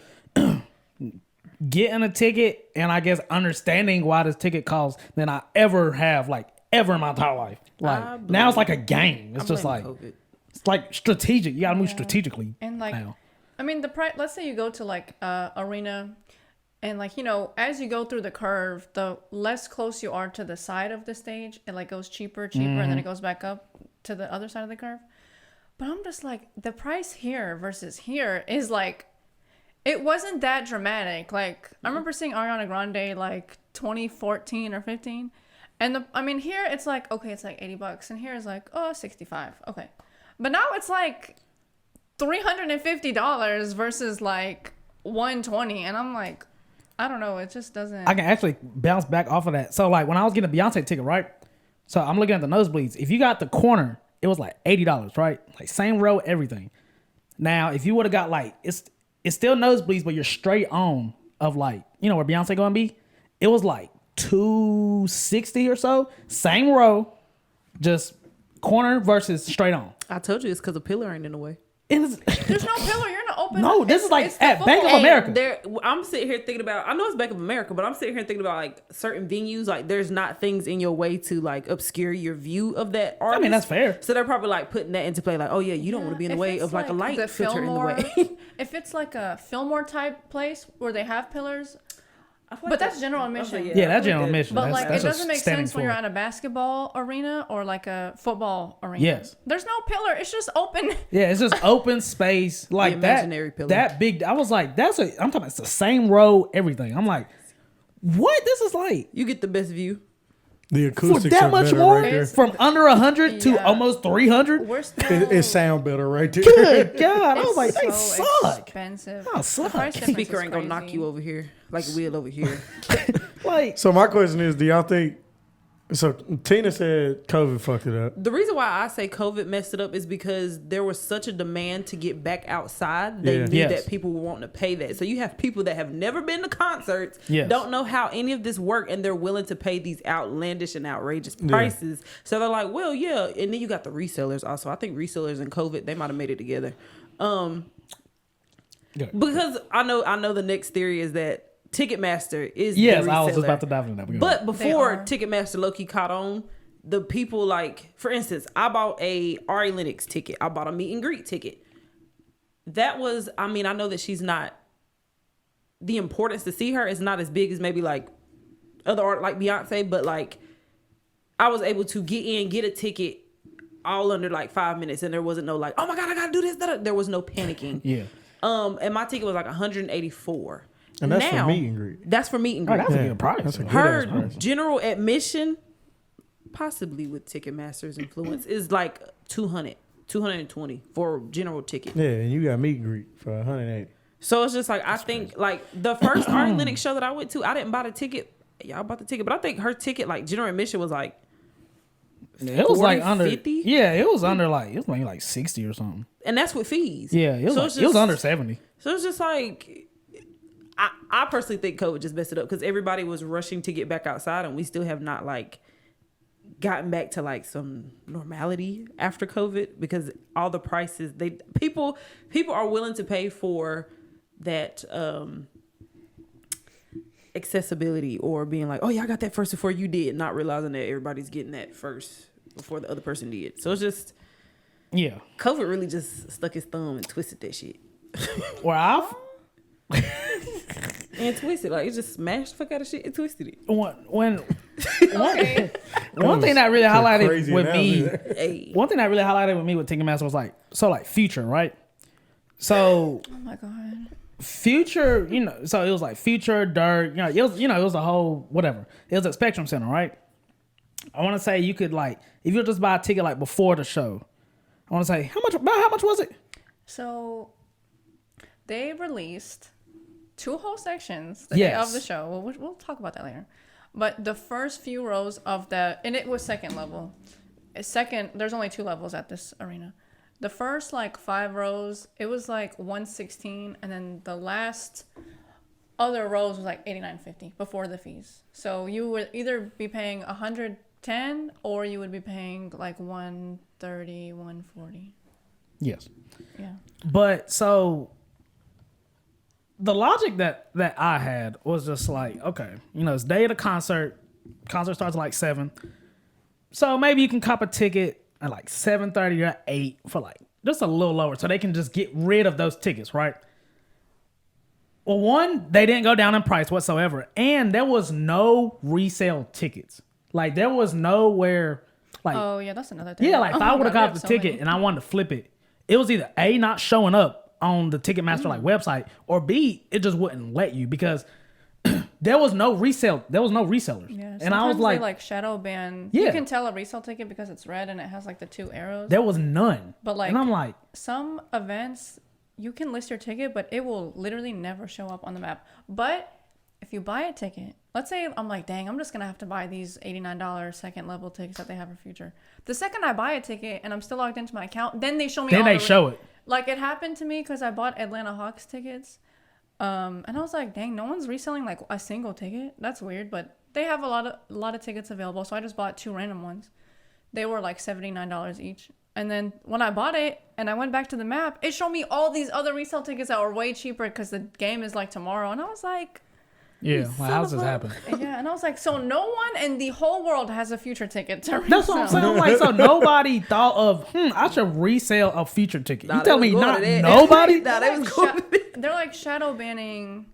getting a ticket and I guess understanding why this ticket costs than I ever have, like, ever in my entire life. Like, now it's like a game. It's just like, COVID. it's like strategic. You gotta move strategically. and like, now. I mean, the price. Let's say you go to like arena, and like, you know, as you go through the curve, the less close you are to the side of the stage, it like goes cheaper, and then it goes back up to the other side of the curve. But I'm just like, the price here versus here is like, it wasn't that dramatic. Like, I remember seeing Ariana Grande like 2014 or 15, and here it's like, okay, it's like $80, and here is like, oh, 65. Okay, but now it's like $350 versus like $120, and I'm like, I don't know, it just doesn't. I can actually bounce back off of that. So like when I was getting a Beyonce ticket, right? So I'm looking at the nosebleeds. If you got the corner, it was like $80, right? Like same row, everything. Now, if you would have got like, it's still nosebleeds, but you're straight on of like, you know where Beyonce gonna be? It was like $260 or so. Same row, just corner versus straight on. I told you it's because the pillar ain't in the way. There's no pillar. You're in an open. No, this is like it's the at Bank of football. America. I'm sitting here thinking about. I know it's Bank of America, but I'm sitting here thinking about like certain venues. Like, there's not things in your way to like obscure your view of that artist. I mean, that's fair. So they're probably like putting that into play. Like, oh yeah, you don't want to be in the If way it's of like a light the filter in the way. If it's like a Fillmore type place where they have pillars, I feel like but that's general admission. Yeah, that's general admission. But like, that's it doesn't make standing sense when you're floor. at a basketball arena or like a football arena. Yes. There's no pillar. It's just open. Yeah, it's just open space like imaginary that. pillar. That big. I was like, I'm talking about it's the same row, everything. I'm like, what? This is like You get the best view. The for acoustics that are much better more right there. from under 100 to Yeah. almost 300. We're still. It sound better right there. Good God, I was like, it's they so suck. expensive. Oh, suck. The price difference Speaker is ain't gonna knock crazy. you over here like it will over here. Like, So my question is, do y'all think? So Tina said COVID fucked it up. The reason why I say COVID messed it up is because there was such a demand to get back outside. They Yeah. knew Yes. that people were wanting to pay that. So you have people that have never been to concerts, Yes. don't know how any of this work, and they're willing to pay these outlandish and outrageous prices. So they're like, well, yeah. And then you got the resellers also. I think resellers and COVID, they might have made it together. Because I know the next theory is that Ticketmaster is yes, the I was just reseller. about to dive into that. But before are. Ticketmaster low-key caught on, the people like, for instance, I bought a Ari Lennox ticket. I bought a meet and greet ticket. That was, I mean, I know that she's not, the importance to see her is not as big as maybe like other art like Beyonce, but like I was able to get a ticket all under like 5 minutes, and there wasn't no like, oh my God, I gotta do this. There was no panicking. Yeah. And my ticket was like $184. And that's for meet and greet. That's for meet and Oh, greet. that's a good price. That's a good Her ass price. general admission, possibly with Ticketmaster's influence, is like 220 for a general ticket. Yeah, and you got meet and greet for 180. So it's just like, I think like the first Ari Lennox show that I went to, I didn't buy the ticket. Y'all bought the ticket, but I think her ticket, like general admission, was like It was 40, like under 50? Yeah, it was under like, it was maybe like 60 or something. and that's with fees. Yeah, it was, So like, it's it was just- under 70. So it's just like, I personally think COVID just messed it up because everybody was rushing to get back outside, and we still have not like gotten back to like some normality after COVID, because all the prices people are willing to pay for that accessibility, or being like, oh yeah, I got that first before you did, not realizing that everybody's getting that first before the other person did. So it's just, Yeah. COVID really just stuck his thumb and twisted that shit. Where I've And twisted. Like, it just smashed the fuck out of shit and twisted it. One Okay. thing that really highlighted crazy with me, analogy there. Hey. one thing that really highlighted with me with Ticketmaster was like, Future, right? So Oh my god. Future, so it was like Future, Dirt, it was a whole whatever. It was at Spectrum Center, right? I want to say you could like, if you just buy a ticket like before the show, I want to say how much was it? So they released 2 whole sections the Yes. day of the show. We'll talk about that later. But the first few rows of and it was second level. There's only 2 levels at this arena. The first like 5 rows, it was like 116, and then the last other rows was like 89.50 before the fees. So you would either be paying 110 or you would be paying like 130, 140. Yes. Yeah. But so the logic that I had was just like, okay, it's day of the concert. Concert starts at like 7. So maybe you can cop a ticket at like 7:30 or 8 for like just a little lower, so they can just get rid of those tickets, right? Well, one, they didn't go down in price whatsoever, and there was no resale tickets. Like there was nowhere, like Oh yeah, that's another thing. yeah, like if Oh I my would have God, we got the so ticket many. and I wanted to flip it, it was either A, not showing up on the Ticketmaster like website, or B, it just wouldn't let you because there was no resellers. Yeah, and I was sometimes like, they like shadow ban. Yeah. You can tell a resale ticket because it's red and it has like the 2 arrows. there was none. But, like, and I'm like, Some events you can list your ticket, but it will literally never show up on the map. But if you buy a ticket, let's say I'm like, dang, I'm just gonna have to buy these $89 second level tickets that they have for Future. The second I buy a ticket and I'm still logged into my account, then they show me. then all they the show it. Like it happened to me because I bought Atlanta Hawks tickets. And I was like, dang, no one's reselling like a single ticket. That's weird, but they have a lot of tickets available. So I just bought 2 random ones. They were like $79 each. And then when I bought it and I went back to the map, it showed me all these other resale tickets that were way cheaper because the game is like tomorrow. And I was like, Yeah, son how's of this a- happen? yeah. And I was like, so no one in the whole world has a Future ticket to resell. That's what I'm saying. I'm like, so nobody thought of, I should resell a Future ticket. Nah, You tell they me was going not to that. nobody? Nah, they was going to that. They're like shadow banning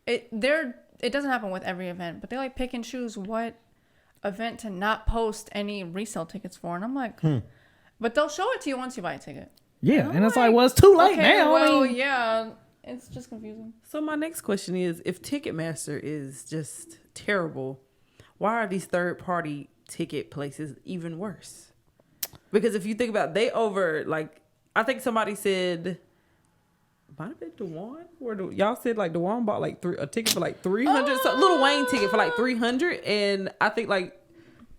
it doesn't happen with every event, but they like pick and choose what event to not post any resale tickets for. And I'm like, but they'll show it to you once you buy a ticket. Yeah, I'm and it's like, like, well, it's too late Okay, now. I well, mean, yeah, it's just confusing. So my next question is, if Ticketmaster is just terrible, why are these third-party ticket places even worse? Because if you think about it, I think somebody said, might have been Dewan, y'all said like Dewan bought like a ticket for like 300, so Lil Wayne ticket for like 300, and I think like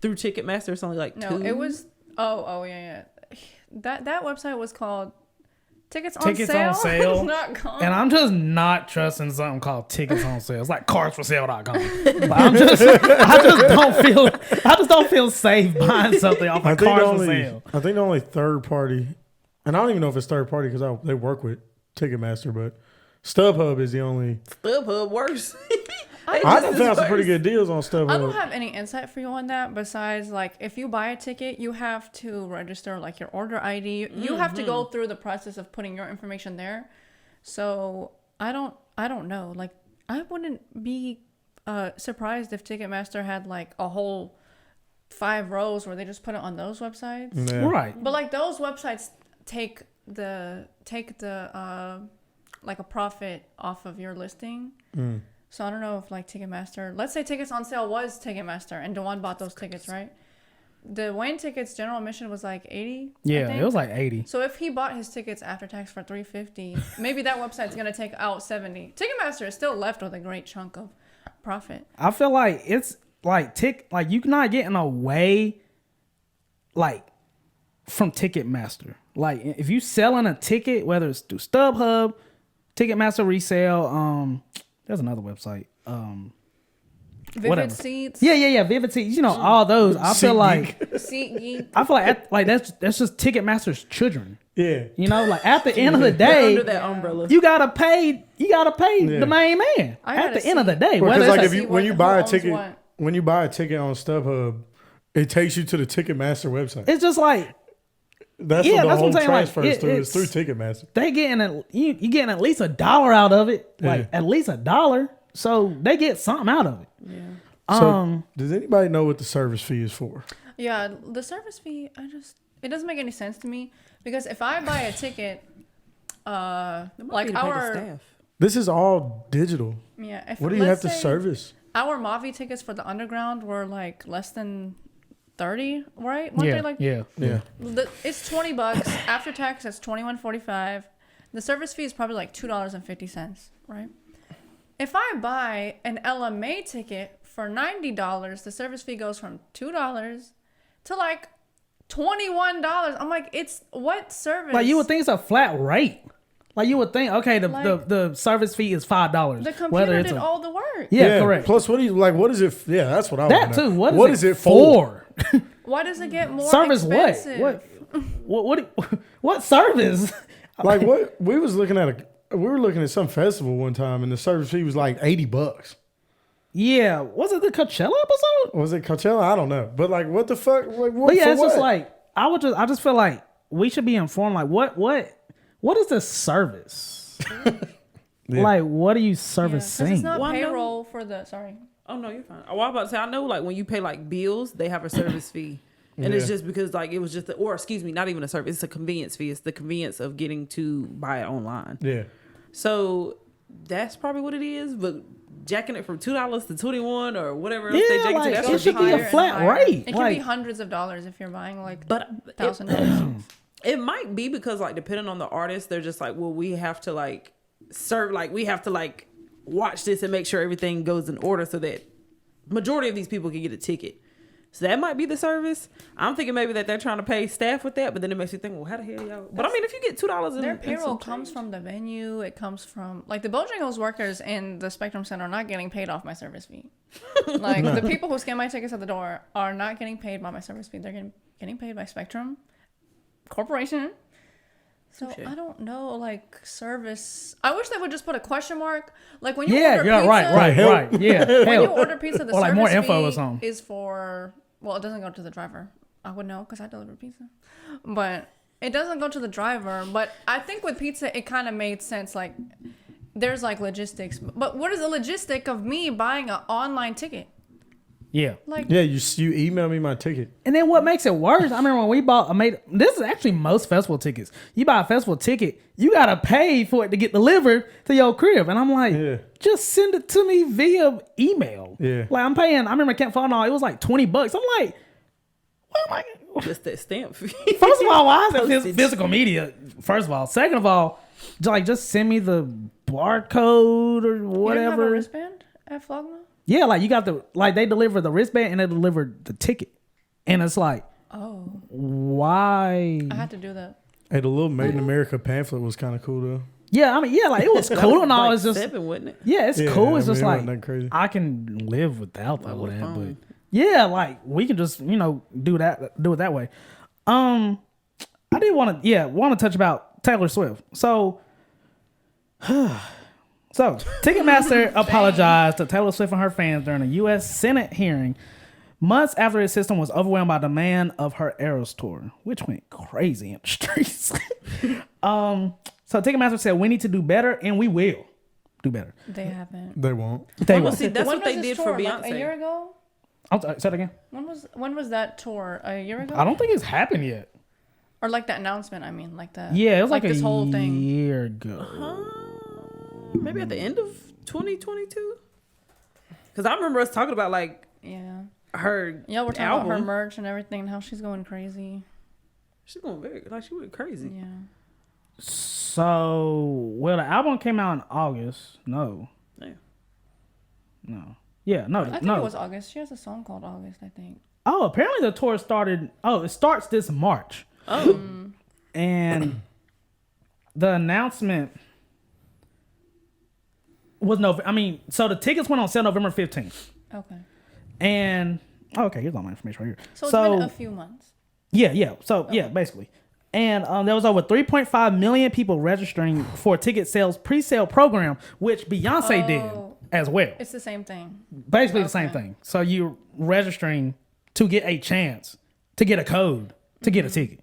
through Ticketmaster it's only like No, 2. it was yeah. That website was called Tickets on Tickets Sale. on Sale. .com. and I'm just not trusting something called tickets on sale. It's like carsforsale.com. But I just don't feel safe buying something off of cars for sale. I think the only third party, and I don't even know if it's third party because they work with Ticketmaster, but StubHub is the only. StubHub worse. I found some pretty good deals on StubHub. I don't have any insight for you on that besides like if you buy a ticket, you have to register like your order ID. You have to go through the process of putting your information there. So I don't know. Like I wouldn't be surprised if Ticketmaster had like a whole 5 rows where they just put it on those websites. Yeah. Right. But like those websites take the like a profit off of your listing. So I don't know if like Ticketmaster, let's say Tickets on Sale was Ticketmaster and Dewan bought those tickets, right? The Wayne tickets general admission was like 80. I Yeah, think. it was like 80. So if he bought his tickets after tax for 350, maybe that website's gonna take out 70. Ticketmaster is still left with a great chunk of profit. I feel like it's like you're not getting away like from Ticketmaster. Like if you selling a ticket, whether it's through StubHub, Ticketmaster resale, there's another website. Vivid Whatever. Seats. Yeah. Vivid Seats. All those. I feel like SeatGeek. that's just Ticketmaster's children. Yeah. Like at the end of the They're day, under that umbrella. you gotta pay the main man. I At gotta the end of the see. day, Well, whether because it's like like, when you buy a ticket, what. when you buy a ticket on StubHub, it takes you to the Ticketmaster website. it's just like That's Yeah, what the that's what whole I'm saying, like, transfers through. It's through Ticketmaster. They getting you getting at least $1 out of it, like Yeah. at least $1. So they get something out of it. Yeah. So, does anybody know what the service fee is for? Yeah, the service fee, it doesn't make any sense to me because if I buy a ticket, like our This is all digital. yeah, if What do you have let's to say service? Our Mavi tickets for the underground were like less than 30, right? Weren't they like yeah. It's $20 after tax. That's $21.45. The service fee is probably like $2.50, right? If I buy an LMA ticket for $90, the service fee goes from $2 to like $21. I'm like, it's what service? Like you would think it's a flat rate. Like you would think, okay, the service fee is $5. The computer did all the work. Yeah, correct. Plus, what do you like? What is it? Yeah, that's what I want That to know. too. What is it for? Why does it get more Service expensive? what service? Like what we was looking at we were looking at some festival one time and the service fee was like $80. Yeah, was it the Coachella episode? Was it Coachella? I don't know. But like what the fuck? Like what But yeah, for it's what? just like I just feel like we should be informed. Like what is this service? Yeah. Like what are you Yeah, 'cause servicing? it's not Well, I know- payroll for the sorry. Oh no, you're fine. Oh, I was about to say, I know like when you pay like bills, they have a service fee. And it's Yeah. just because like it was just not even a service, it's a convenience fee. It's the convenience of getting to buy it online. Yeah. So that's probably what it is, but jacking it from $2 to 21 or whatever else they Yeah, jack like, it to, it that's should be a ridiculous. flat rate. It can be hundreds of dollars if you're buying like But $1,000. it might be because like depending on the artist, they're just like, well, we have to like serve, like we have to like watch this and make sure everything goes in order so that majority of these people can get a ticket. So that might be the service. I'm thinking maybe that they're trying to pay staff with that, but then it makes you think, well, how the hell y'all? But I mean, if you get $2 in Their in payroll some comes change- from the venue. It comes from like the Bojangles workers in the Spectrum Center are not getting paid off my service fee. Like the people who scan my tickets at the door are not getting paid by my service fee. They're getting paid by Spectrum Corporation. So Touché. I don't know, like service. I wish they would just put a question mark. Like when you Yeah, order yeah, pizza, right. Yeah. When you Hell. order pizza, the Or, like, service more info fee or something. is for. Well, it doesn't go to the driver. I would know because I deliver pizza, but it doesn't go to the driver. But I think with pizza, it kind of made sense. Like there's like logistics, but what is the logistic of me buying an online ticket? Yeah. Like Yeah, you email me my ticket. And then what makes it worse, I remember when we bought this is actually most festival tickets. You buy a festival ticket, you gotta pay for it to get delivered to your crib. And I'm like, Yeah. just send it to me via email. Yeah. Like I'm paying, I remember Camp Fall, it was like $20. I'm like, what am I? just that stamp fee. First of all, why is it Postage. physical media? First of all. Second of all, just send me the barcode or you didn't have a whatever. wristband at Flogma? Yeah, like you got they deliver the wristband and they deliver the ticket. And it's like, Oh, why? I had to do that. Hey, the little Made in America pamphlet was kind of cool though. Yeah, I mean, yeah, like it was cool and all. Like It's just, 7, wasn't it? yeah, it's Yeah, cool. I It's mean, just it like wasn't that crazy. I can live without that. With a But phone. yeah, like we can just do it that way. I did want to touch about Taylor Swift. So Ticketmaster apologized to Taylor Swift and her fans during a U.S. Senate hearing months after its system was overwhelmed by demand of her Eras tour, which went crazy in the streets. So Ticketmaster said we need to do better, and we will do better. They haven't. They won't. They Well, will. see, that's When what they was this did for tour? Like Beyonce. a year ago? I'm sorry, say that again. When was that tour? A year ago? I don't think it's happened yet. Or like the announcement. I mean, like that. Yeah, it was like this a whole thing. year ago. Maybe at the end of 2022. Because I remember us talking about like Yeah. her Y'all were talking album. about her merch and everything and how she's going crazy. She's going she went crazy. Yeah. So, the album came out in August. No. Yeah. No. Yeah, no. I think no. it was August. She has a song called August, I think. Oh, apparently the tour started. Oh, it starts this March. Oh. And the announcement was so the tickets went on sale November 15th. Okay. And, okay, here's all my information right here. So it's been a few months. Yeah. So, yeah, basically. And there was over 3.5 million people registering for ticket sales pre-sale program, which Beyonce did as well. It's the same thing. Basically the same thing. So you're registering to get a chance to get a code to get a ticket.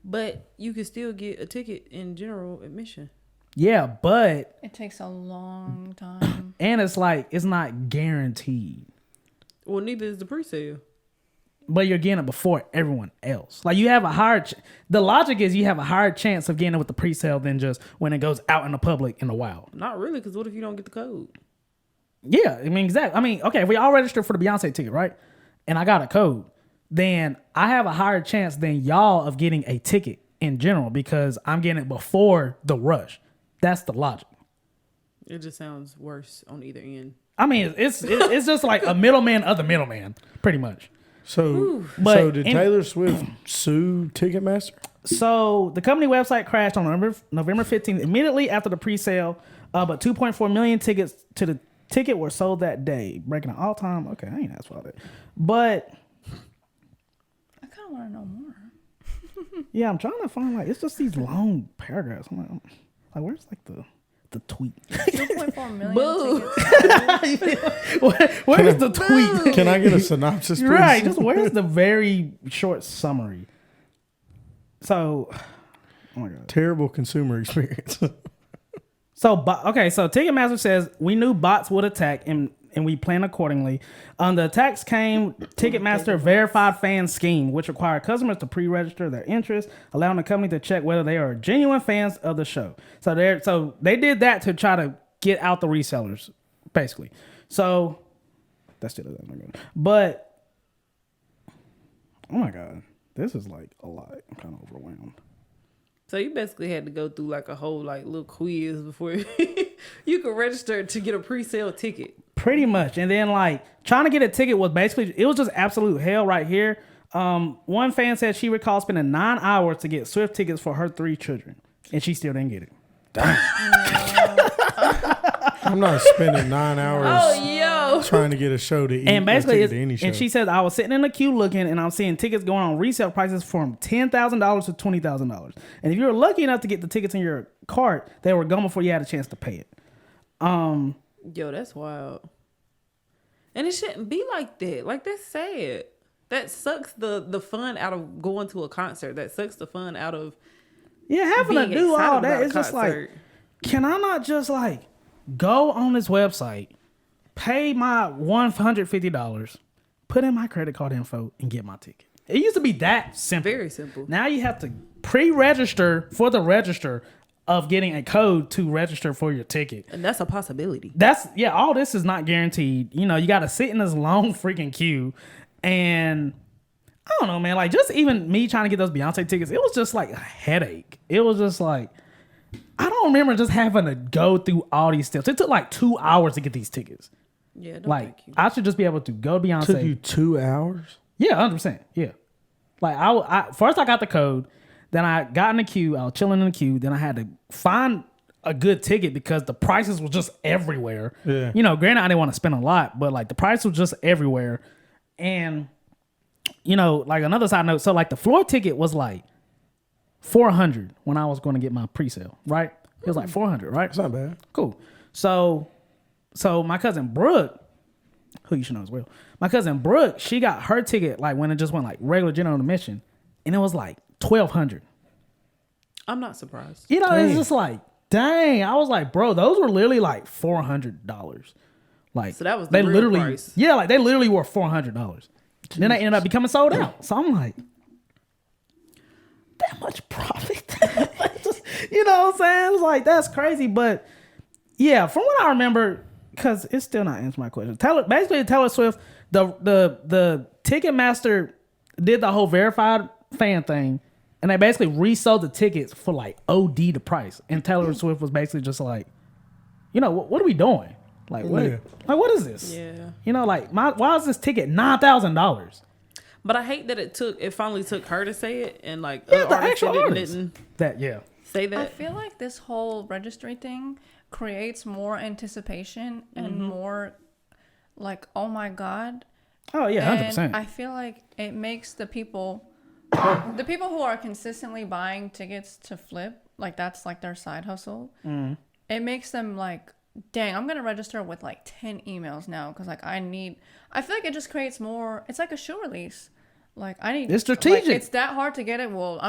But you can still get a ticket in general admission. Yeah, but It takes a long time. and it's like it's not guaranteed. Well, neither is the pre-sale. But you're getting it before everyone else. Like you have a higher. The logic is you have a higher chance of getting it with the pre-sale than just when it goes out in the public in the wild. Not really, because what if you don't get the code? Yeah, I mean exactly. I mean, okay, if we all registered for the Beyonce ticket, right? And I got a code, then I have a higher chance than y'all of getting a ticket in general because I'm getting it before the rush. That's the logic. It just sounds worse on either end. I mean, it's just like a middleman of the middleman, pretty much. So, But did in- Taylor Swift sue Ticketmaster? So the company website crashed on November 15th, immediately after the pre-sale, but 2.4 million tickets to the ticket were sold that day, breaking an all-time. Okay, I ain't asked about it, but I kind of want to know more. yeah, I'm trying to find like it's just these long paragraphs. I'm like where's like the tweet? 2.4 million Boo. tickets. Where's the tweet? Can I get a synopsis, please? Right, just where's the very short summary? So, oh my god. Terrible consumer experience. So Ticketmaster says we knew bots would attack and we planned accordingly. The attacks came Ticketmaster verified fan scheme, which required customers to pre-register their interest, allowing the company to check whether they are genuine fans of the show. So they did that to try to get out the resellers, basically. So that's still doesn't. But oh my god, this is like a lot. I'm kind of overwhelmed. So you basically had to go through like a whole like little quiz before you could register to get a pre-sale ticket. Pretty much. And then like trying to get a ticket was basically, it was just absolute hell right here. One fan said she recalls spending 9 hours to get Swift tickets for her 3 children. And she still didn't get it. I'm not spending 9 hours Oh, trying to get a show to eat. And basically, to any show. and she says, I was sitting in the queue looking and I'm seeing tickets going on resale prices from $10,000 to $20,000. And if you were lucky enough to get the tickets in your cart, they were gone before you had a chance to pay it. Yo, that's wild. And it shouldn't be like that. Like, that's sad. That sucks the fun out of going to a concert. That sucks the fun out of Yeah, having to being do excited all that, about a it's just like, concert. can I not just like go on this website, pay my $150, put in my credit card info, and get my ticket? It used to be that simple. Very simple. Now you have to pre-register for the register of getting a code to register for your ticket. And that's a possibility. All this is not guaranteed. You know, you got to sit in this long freaking queue. And I don't know, man, like just even me trying to get those Beyonce tickets, it was just like a headache. It was just like, I don't remember just having to go through all these steps. It took like 2 hours to get these tickets. Yeah, don't Like, thank you. I should just be able to go to Beyonce. took you 2 hours? Yeah, 100%. Yeah. Like, I first I got the code. Then I got in the queue. I was chilling in the queue. Then I had to find a good ticket because the prices were just everywhere. Yeah. You know, granted, I didn't want to spend a lot, but like the price was just everywhere. And, you know, like another side note, so like the floor ticket was like $400 when I was going to get my pre-sale, right? It was like $400, right? It's not bad. Cool. So my cousin Brooke, who you should know as well, my cousin Brooke, she got her ticket like when it just went like regular general admission, and it was like $1,200. I'm not surprised. You know, Dang. it's just like, dang. I was like, bro, those were literally like $400. Like, So that was the they real literally, price. yeah, like they literally were $400. Then they ended up becoming sold out. So I'm like, that much profit. Like, just, you know what I'm saying? It's like, that's crazy. But yeah, from what I remember, because it's still not answering my question. Taylor Swift, the Ticketmaster did the whole verified fan thing, and they basically resold the tickets for like OD the price. And Taylor Swift was basically just like, you know, what are we doing? Like what? Yeah. Like what is this? Yeah. You know, like why is this ticket $9,000? But I hate that it finally took her to say it, and like Yeah, other the artists actual that artist. didn't That yeah. say I that. feel like this whole registry thing creates more anticipation and more like, oh my God. Oh yeah, And 100%. I feel like it makes the people who are consistently buying tickets to flip, like that's like their side hustle. It makes them like, dang, I'm gonna register with like 10 emails now because like I feel like it just creates more. It's like a shoe release. Like I need. It's strategic. Like, it's that hard to get it. Well,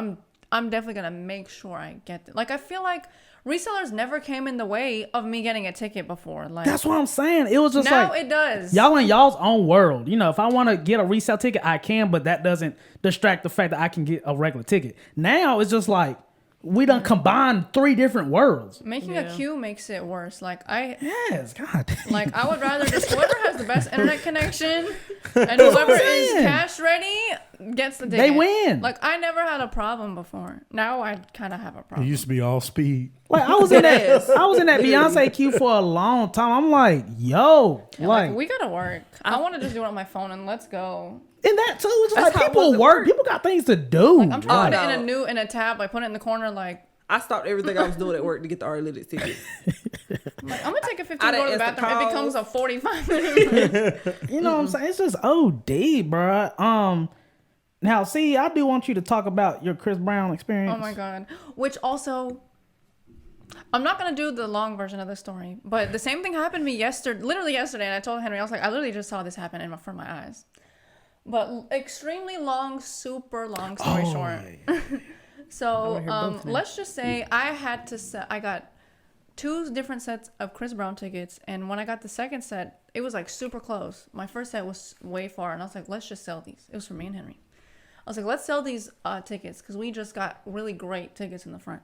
I'm definitely gonna make sure I get it. Like I feel like resellers never came in the way of me getting a ticket before. Like That's what I'm saying. It was just now like it does. y'all in y'all's own world. You know, if I want to get a resale ticket, I can, but that doesn't distract the fact that I can get a regular ticket. Now it's just like we done combined 3 different worlds. Making a queue makes it worse. Like Yes, God. like I would rather just whoever has the best internet connection and whoever is cash ready gets the ticket. They win. Like I never had a problem before. Now I kind of have a It problem. used to be all speed. Like I was in that Beyonce queue for a long time. I'm like, yo, Like we gotta work. I want to just do it on my phone and let's go. and that too. It's just That's like how it people was at work. work. People got things to do. Like I'm trying to Oh, put it no. in a tab, like put it in the corner, like I stopped everything I was doing at work to get the Arlytics ticket. I'm gonna take a 15 I to go to done the answered bathroom. It becomes calls. a 45 minute. You know what I'm saying? It's just OD, bruh. Now, see, I do want you to talk about your Chris Brown experience. Oh my god. Which also, I'm not gonna do the long version of the story, but the same thing happened to me literally yesterday, and I told Henry, I was like, I literally just saw this happen in front of my eyes. But extremely long, super long story short. So let's just say I got 2 different sets of Chris Brown tickets, and when I got the second set, it was like super close. My first set was way far, and I was like, let's just sell these. It was for me and Henry. I was like, let's sell these tickets because we just got really great tickets in the front.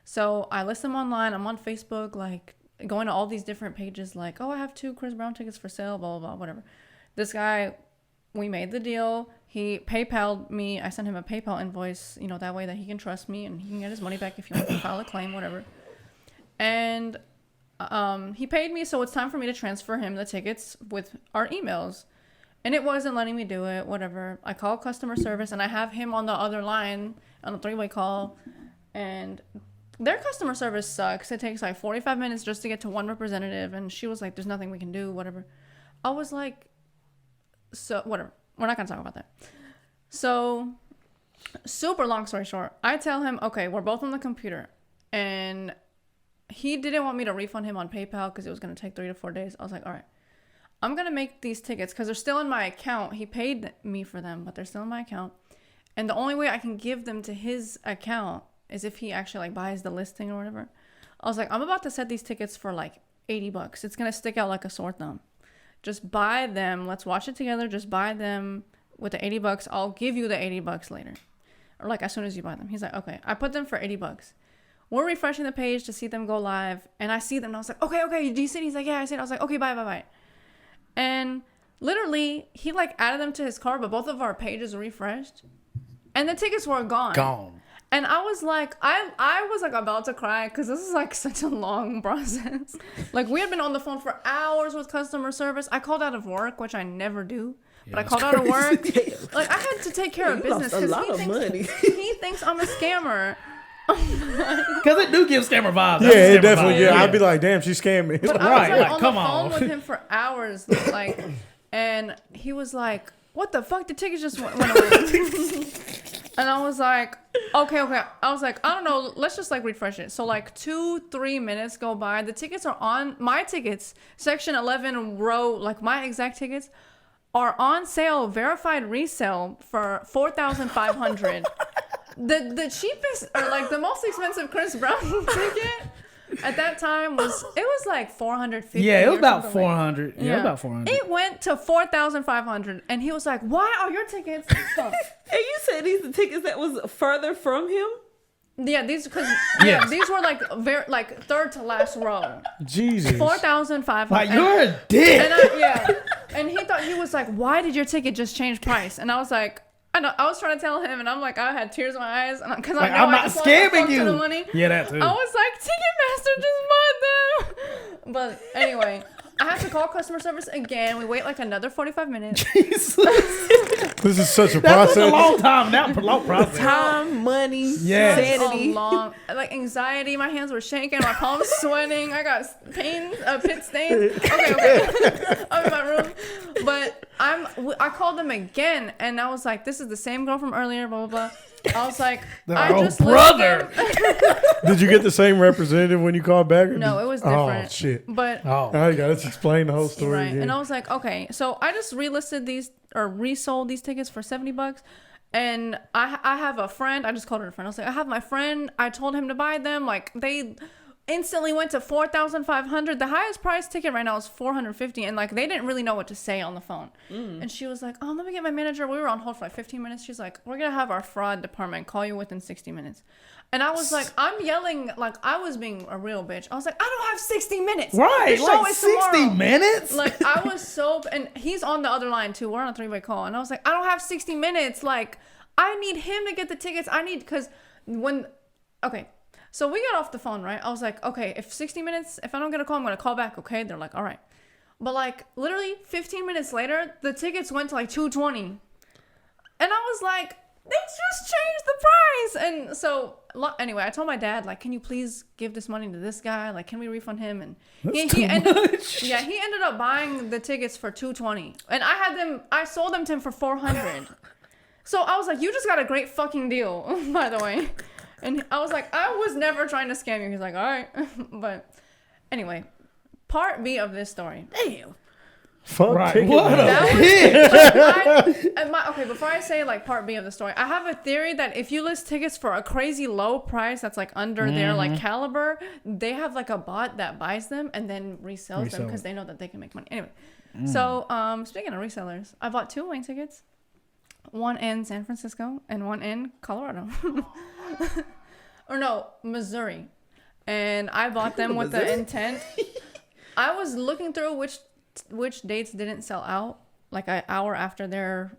So I list them online. I'm on Facebook, like going to all these different pages, like, oh, I have 2 Chris Brown tickets for sale, blah, blah, blah, whatever. This guy, we made the deal. He PayPal'd me. I sent him a PayPal invoice, you know, that way that he can trust me and he can get his money back if he wants to file a claim, whatever. And he paid me, so it's time for me to transfer him the tickets with our emails. And it wasn't letting me do it, whatever. I called customer service, and I have him on the other line on a 3-way call. And their customer service sucks. It takes like 45 minutes just to get to one representative. And she was like, there's nothing we can do, whatever. I was like, so whatever. We're not going to talk about that. So super long story short, I tell him, okay, we're both on the computer. And he didn't want me to refund him on PayPal because it was going to take 3 to 4 days. I was like, all right, I'm going to make these tickets because they're still in my account. He paid me for them, but they're still in my account. And the only way I can give them to his account is if he actually like buys the listing or whatever. I was like, I'm about to set these tickets for like $80. It's going to stick out like a sore thumb. Just buy them. Let's watch it together. Just buy them with the $80. I'll give you the $80 later. Or like as soon as you buy them. He's like, okay. I put them for $80. We're refreshing the page to see them go live. And I see them. And I was like, okay. Do you see it? He's like, yeah, I see it. I was like, okay, bye. And literally, he like added them to his cart, but both of our pages were refreshed. And the tickets were gone. And I was like, I was like about to cry because this is like such a long process. Like we had been on the phone for hours with customer service. I called out of work, which I never do. But I called out of work. Like I had to take care of business lost a because lot of money. he thinks I'm a scammer. Because it do give scammer vibes. Yeah, it definitely. Yeah, I'd be like, damn, she scammed me. But Right, I was like, on come the phone on. with him for hours, like, and he was like, "What the fuck? The tickets just went away." And I was like, "Okay." I was like, "I don't know. Let's just like refresh it." So like 2-3 minutes go by. The tickets are on my tickets, section 11 row, like my exact tickets are on sale, verified resale for $4,500. The cheapest or like the most expensive Chris Brown ticket at that time was like $450. Yeah, it was or about something like 400. Yeah, it was about 400. It went to $4,500, and he was like, "Why are your tickets?" And you said these the tickets that was further from him? Yeah, these Yes. these were like third to last row. Jesus. $4,500. Like, you're a dick. And and he thought, he was like, "Why did your ticket just change price?" And I was like, I know, I was trying to tell him, and I'm like, I had tears in my eyes because Like, I know I'm I not just want to scamming fuck to you. the money. Yeah, that too. I was like, Ticketmaster just bought them. But anyway, I have to call customer service again. We wait like another 45 minutes. Jesus. This is such a That's such a process. long time. That long process. Time, money, Yes. sanity. A long, like anxiety. My hands were shaking. My palms sweating. I got pain, pit stains. Okay. I'm in my room, but I called them again, and I was like, "This is the same girl from earlier." Blah blah blah. I was like, brother. Did you get the same representative when you called back? No, it was Oh, different. shit. But Oh. Now you got to explain the whole story right, again. and I was like, okay, so I just relisted these or resold these tickets for $70, And I have a friend. I just called her a friend. I was like, I have my friend. I told him to buy them. Like, they instantly went to 4,500. The highest price ticket right now is 450. And like, they didn't really know what to say on the phone. And she was like, oh, let me get my manager. We were on hold for like 15 minutes. She's like, we're going to have our fraud department call you within 60 minutes. And I was like, I'm yelling like I was being a real bitch. I was like, I don't have 60 minutes. Right, The show like is 60 tomorrow. minutes? Like, I was so, and he's on the other line too. We're on a 3-way call. And I was like, I don't have 60 minutes. Like, I need him to get the tickets. Because okay. So we got off the phone, right? I was like, okay, if 60 minutes, if I don't get a call, I'm going to call back. Okay. They're like, all right. But like, literally 15 minutes later, the tickets went to like 220. And I was like, they just changed the price. And so anyway, I told my dad, like, can you please give this money to this guy? Like, can we refund him? And he ended up buying the tickets for $220. And I sold them to him for $400. So I was like, you just got a great fucking deal, by the way. And I was like, I was never trying to scam you. He's like, all right. But anyway, part B of this story. Damn. Fuck Right. Ticketmaster. Okay, before I say like part B of the story, I have a theory that if you list tickets for a crazy low price that's like under their like caliber, they have like a bot that buys them and then resells them because they know that they can make money. Anyway, so speaking of resellers, I bought 2 Wayne tickets, one in San Francisco and one in Colorado, or no, Missouri, and I bought them with the intent. I was looking through which dates didn't sell out like an hour after their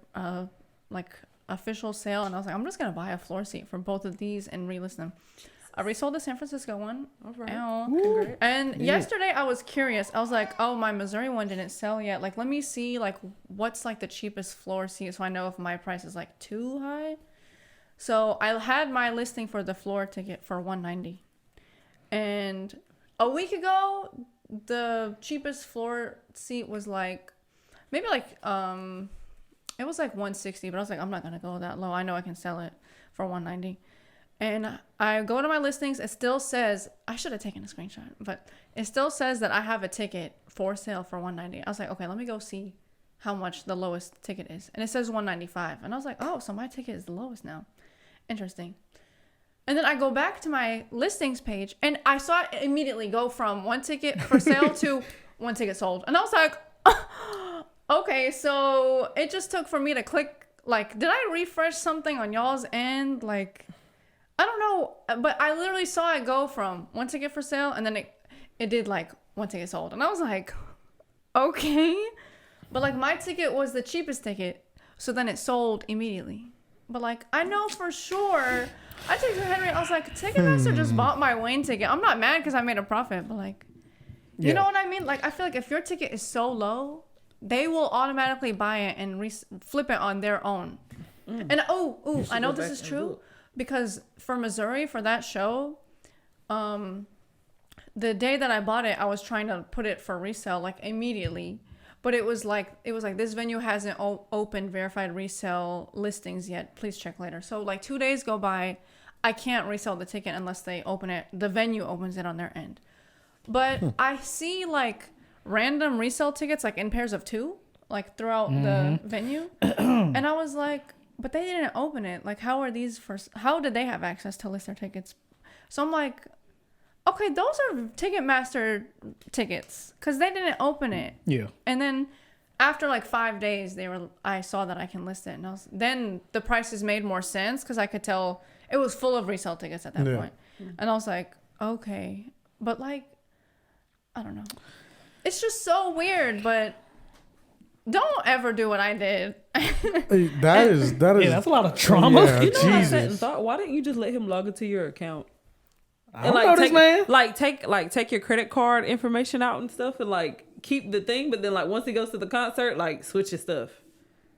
like official sale, and I was like, I'm just gonna buy a floor seat for both of these and relist them. I resold the San Francisco one. All right. Ow. And yesterday I was curious. I was like, oh, my Missouri one didn't sell yet. Like, let me see like what's like the cheapest floor seat so I know if my price is like too high. So I had my listing for the floor ticket for $190, and a week ago the cheapest floor seat was like maybe like it was like $160, but I was like, I'm not gonna go that low. I know I can sell it for $190. And I go to my listings, it still says, I should have taken a screenshot, but it still says that I have a ticket for sale for $190. I was like, okay, let me go see how much the lowest ticket is. And it says $195. And I was like, oh, so my ticket is the lowest now. Interesting. And then I go back to my listings page, and I saw it immediately go from 1 ticket for sale to 1 ticket sold. And I was like, okay, so it just took for me to click, like, did I refresh something on y'all's end? Like, I don't know, but I literally saw it go from 1 ticket for sale, and then it did like 1 ticket sold. And I was like, okay. But like, my ticket was the cheapest ticket, so then it sold immediately. But like, I know for sure, I texted Henry, I was like, Ticketmaster just bought my Wayne ticket. I'm not mad because I made a profit, but like, you know what I mean? Like, I feel like if your ticket is so low, they will automatically buy it and flip it on their own. And I know this is true because for Missouri, for that show, the day that I bought it, I was trying to put it for resale like immediately. But it was like this venue hasn't opened verified resale listings yet. Please check later. So like 2 days go by, I can't resell the ticket unless they open it. The venue opens it on their end. But I see like random resale tickets like in pairs of 2, like throughout the venue, and I was like, but they didn't open it. Like, how are these how did they have access to list their tickets? So I'm like, okay, those are Ticketmaster tickets because they didn't open it. Yeah. And then after like 5 days, I saw that I can list it, and then the prices made more sense because I could tell it was full of resale tickets at that point. And I was like, okay, but like, I don't know. It's just so weird, but don't ever do what I did. That is. Yeah, that's a lot of trauma. Yeah, You know what I Jesus. sat and thought? Why didn't you just let him log into your account? I don't know this man. Take your credit card information out and stuff, and like keep the thing, but then like once he goes to the concert, like switch his stuff.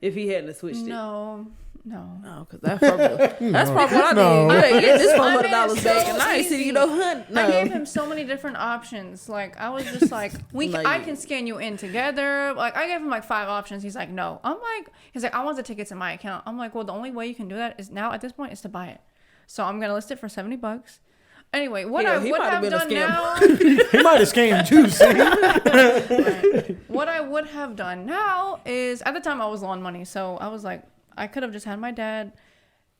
If he hadn't switched it. No. No, because that's probably what I did. I didn't get this $400 back, and I ain't seen you no hunt. No. I gave him so many different options. Like, I was just like, I can scan you in together. Like, I gave him like 5 options. He's like, no. He's like, I want the tickets in my account. I'm like, well, the only way you can do that is now at this point is to buy it. So I'm gonna list it for $70. Anyway, what I would have done now. He might have scammed you, see? Right. What I would have done now is, at the time I was low on money, so I was like, I could have just had my dad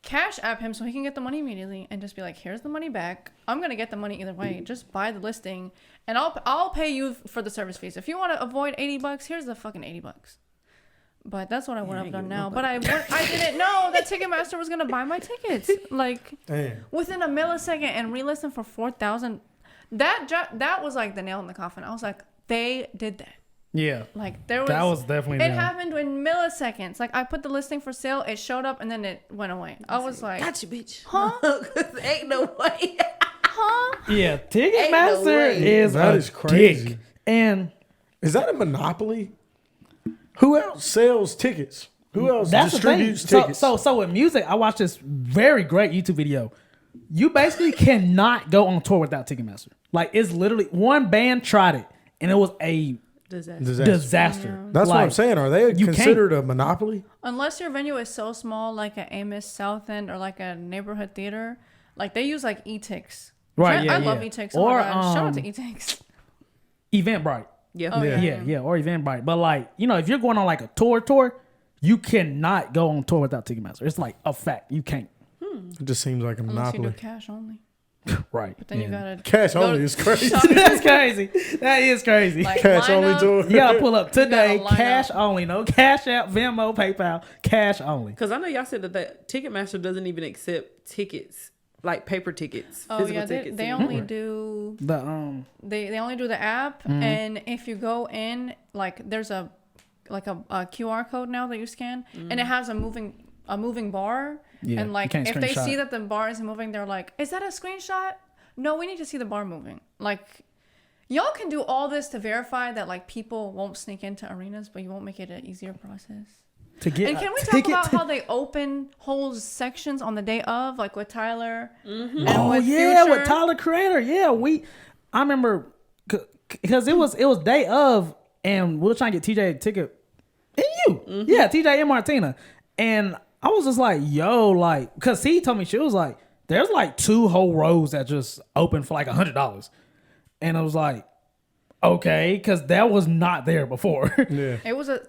Cash App him so he can get the money immediately and just be like, here's the money back. I'm gonna get the money either way. Just buy the listing and I'll pay you for the service fees. If you want to avoid $80, here's the fucking $80. But that's what I would have done now. But I didn't know that Ticketmaster was gonna buy my tickets like within a millisecond and relist them for 4,000. That was like the nail in the coffin. I was like, they did that. Yeah. Like that was definitely it happened in milliseconds. Like I put the listing for sale, it showed up and then it went away. I was like, gotcha, bitch. Huh? Ain't no way. Huh? Yeah, Ticketmaster is crazy. dick. And is that a monopoly? Who else sells tickets? Who else distributes tickets? So with music, I watched this very great YouTube video. You basically cannot go on tour without Ticketmaster. Like it's literally one band tried it and it was a disaster. Yeah. That's what I'm saying. Are they considered a monopoly? Unless your venue is so small, like an Amos South End or like a neighborhood theater, like they use like e-tix. Right. I love e-tix. Oh my God. Shout out to e-tix. Eventbrite. Yeah. Oh, Yeah, or Eventbrite. But like, if you're going on like a tour, you cannot go on tour without Ticketmaster. It's like a fact. You can't. It just seems like a Unless you monopoly. do cash only. Right. But then you gotta Cash only is crazy. That's crazy. That is crazy. Like, Cash line only up. tour. You gotta pull up today. line Cash up. only. No Cash App, Venmo, PayPal. Cash only. Because I know y'all said that Ticketmaster doesn't even accept tickets, like paper tickets, Oh physical yeah, tickets. they anymore. only do The they only do the app, and if you go in, like there's a QR code now that you scan, and it has a moving bar, Yeah, and you like can't if they screenshot see it. that the bar isn't moving, they're like, "Is that a screenshot?" No, we need to see the bar moving. Like, y'all can do all this to verify that like people won't sneak into arenas, but you won't make it an easier process. to get And can we talk about how they open whole sections on the day of, like with Tyler? And with Future? with Tyler Creator. Yeah, I remember because it was day of, and we were trying to get TJ a ticket. And you, yeah, TJ and Martina, and I was just like, yo, like, because he told me she was like, there's like 2 whole rows that just open for like $100, and I was like, okay, because that was not there before. Yeah.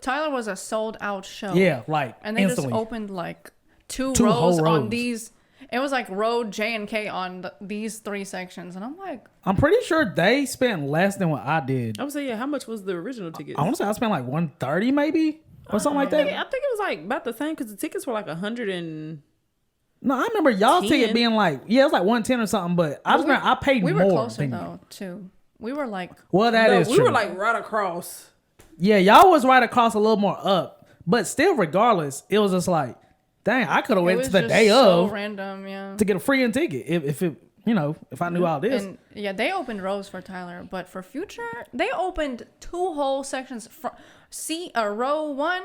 Tyler was a sold out show. Yeah, like And they instantly. just opened like 2 2 whole rows rows on these. It was like row J and K on these 3 sections, and I'm like, I'm pretty sure they spent less than what I did. I would say, yeah. How much was the original ticket? I want to say I spent like $130 maybe or something like that. I think it was like about the same because the tickets were like 100 and. No, I remember y'all 10. ticket being like, it was like 110 or something, but I just remember I paid we more. were closer than though too. We were like, Well, that is we true. were like right across. Yeah, y'all was right across a little more up, but still, regardless, it was just like, dang, I could have it went was to the just day so of random, yeah. to get a free in ticket if it, if I knew all this. And yeah, they opened rows for Tyler, but for Future, they opened 2 whole sections from row 1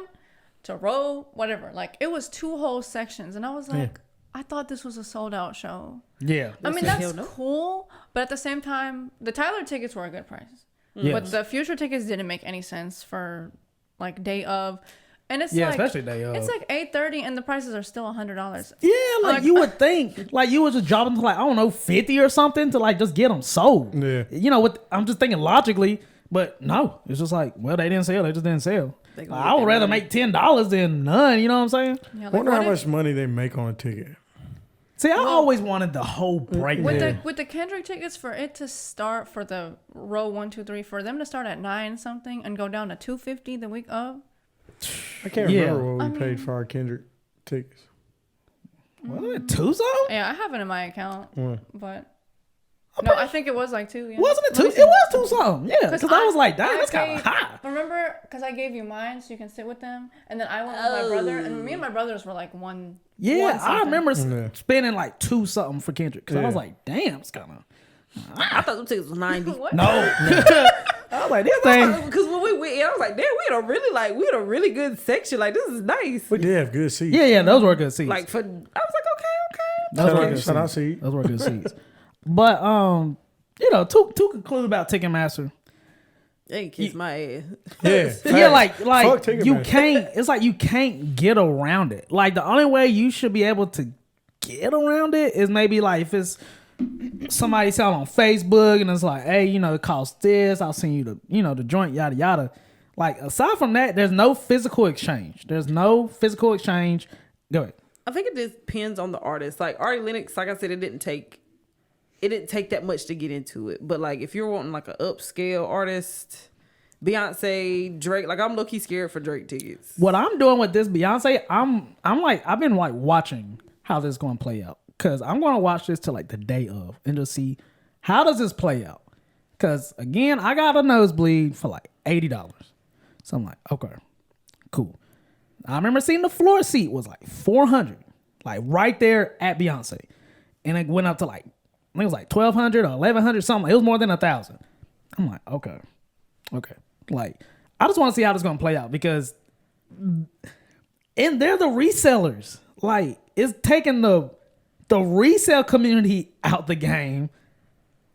to row whatever. Like it was 2 whole sections, and I was like, I thought this was a sold out show. Yeah, I mean, that's cool, but at the same time, the Tyler tickets were a good price. Yes. But the Future tickets didn't make any sense for like day of. And it's Yeah, like, especially day of. It's like $830 and the prices are still $100. Yeah, like you would think, like you would just drop them to like, I don't know, 50 or something to like just get them sold. Yeah. I'm just thinking logically, but no, it's just like, well, they didn't sell, they just didn't sell. Like, I would rather make $10 than none. You know what I'm saying? Yeah, like, Wonder how much money they make on a ticket. See, I always wanted the whole breakdown. with the Kendrick tickets, for it to start for the row 1, 2, 3, for them to start at 9 something and go down to $250 the week of. I can't remember what we paid for our Kendrick tickets. Wasn't it 2 something? Yeah, I have it in my account, but no, I think it was like 2. Yeah. Wasn't it 2? It was 2 something. Yeah, because I was like, damn, that's kind of high. Remember, because I gave you mine so you can sit with them, and then I went with my brother, and me and my brothers were like one. Yeah, I remember Yeah. spending like 2 something for Kendrick because I was like, damn, it's kind of. I thought the tickets was 90. What? No. I was like, this thing. Because when we went, I was like, damn, we had a really good section. Like, this is nice. We did have good seats. Yeah, those were good seats. Like, I was like, okay. Those were good Shout out seats. seat. Those were good seats. But to conclude about Ticketmaster. They kiss my ass. Yeah. Yeah, like Fuck Ticketmaster. you can't. It's like you can't get around it. Like the only way you should be able to get around it is maybe like if it's somebody selling on Facebook and it's like, hey, it costs this. I'll send you the joint, yada yada. Like aside from that, there's no physical exchange. Go ahead. I think it depends on the artist. Like Ari Lennox, like I said, it didn't take that much to get into it. But like if you're wanting like an upscale artist, Beyonce, Drake, like I'm low-key scared for Drake tickets. What I'm doing with this Beyonce, I'm like I've been like watching how this is going to play out, because I'm going to watch this till like the day of and just see how does this play out. Because again, I got a nosebleed for like $80, so I'm like, okay, cool. I remember seeing the floor seat was like $400, like right there at Beyonce, and it went up to like I think it was like $1,200 or $1,100 something. It was more than $1,000. I'm like, okay. Like, I just want to see how this is going to play out, because and they're the resellers. Like, it's taking the resale community out the game,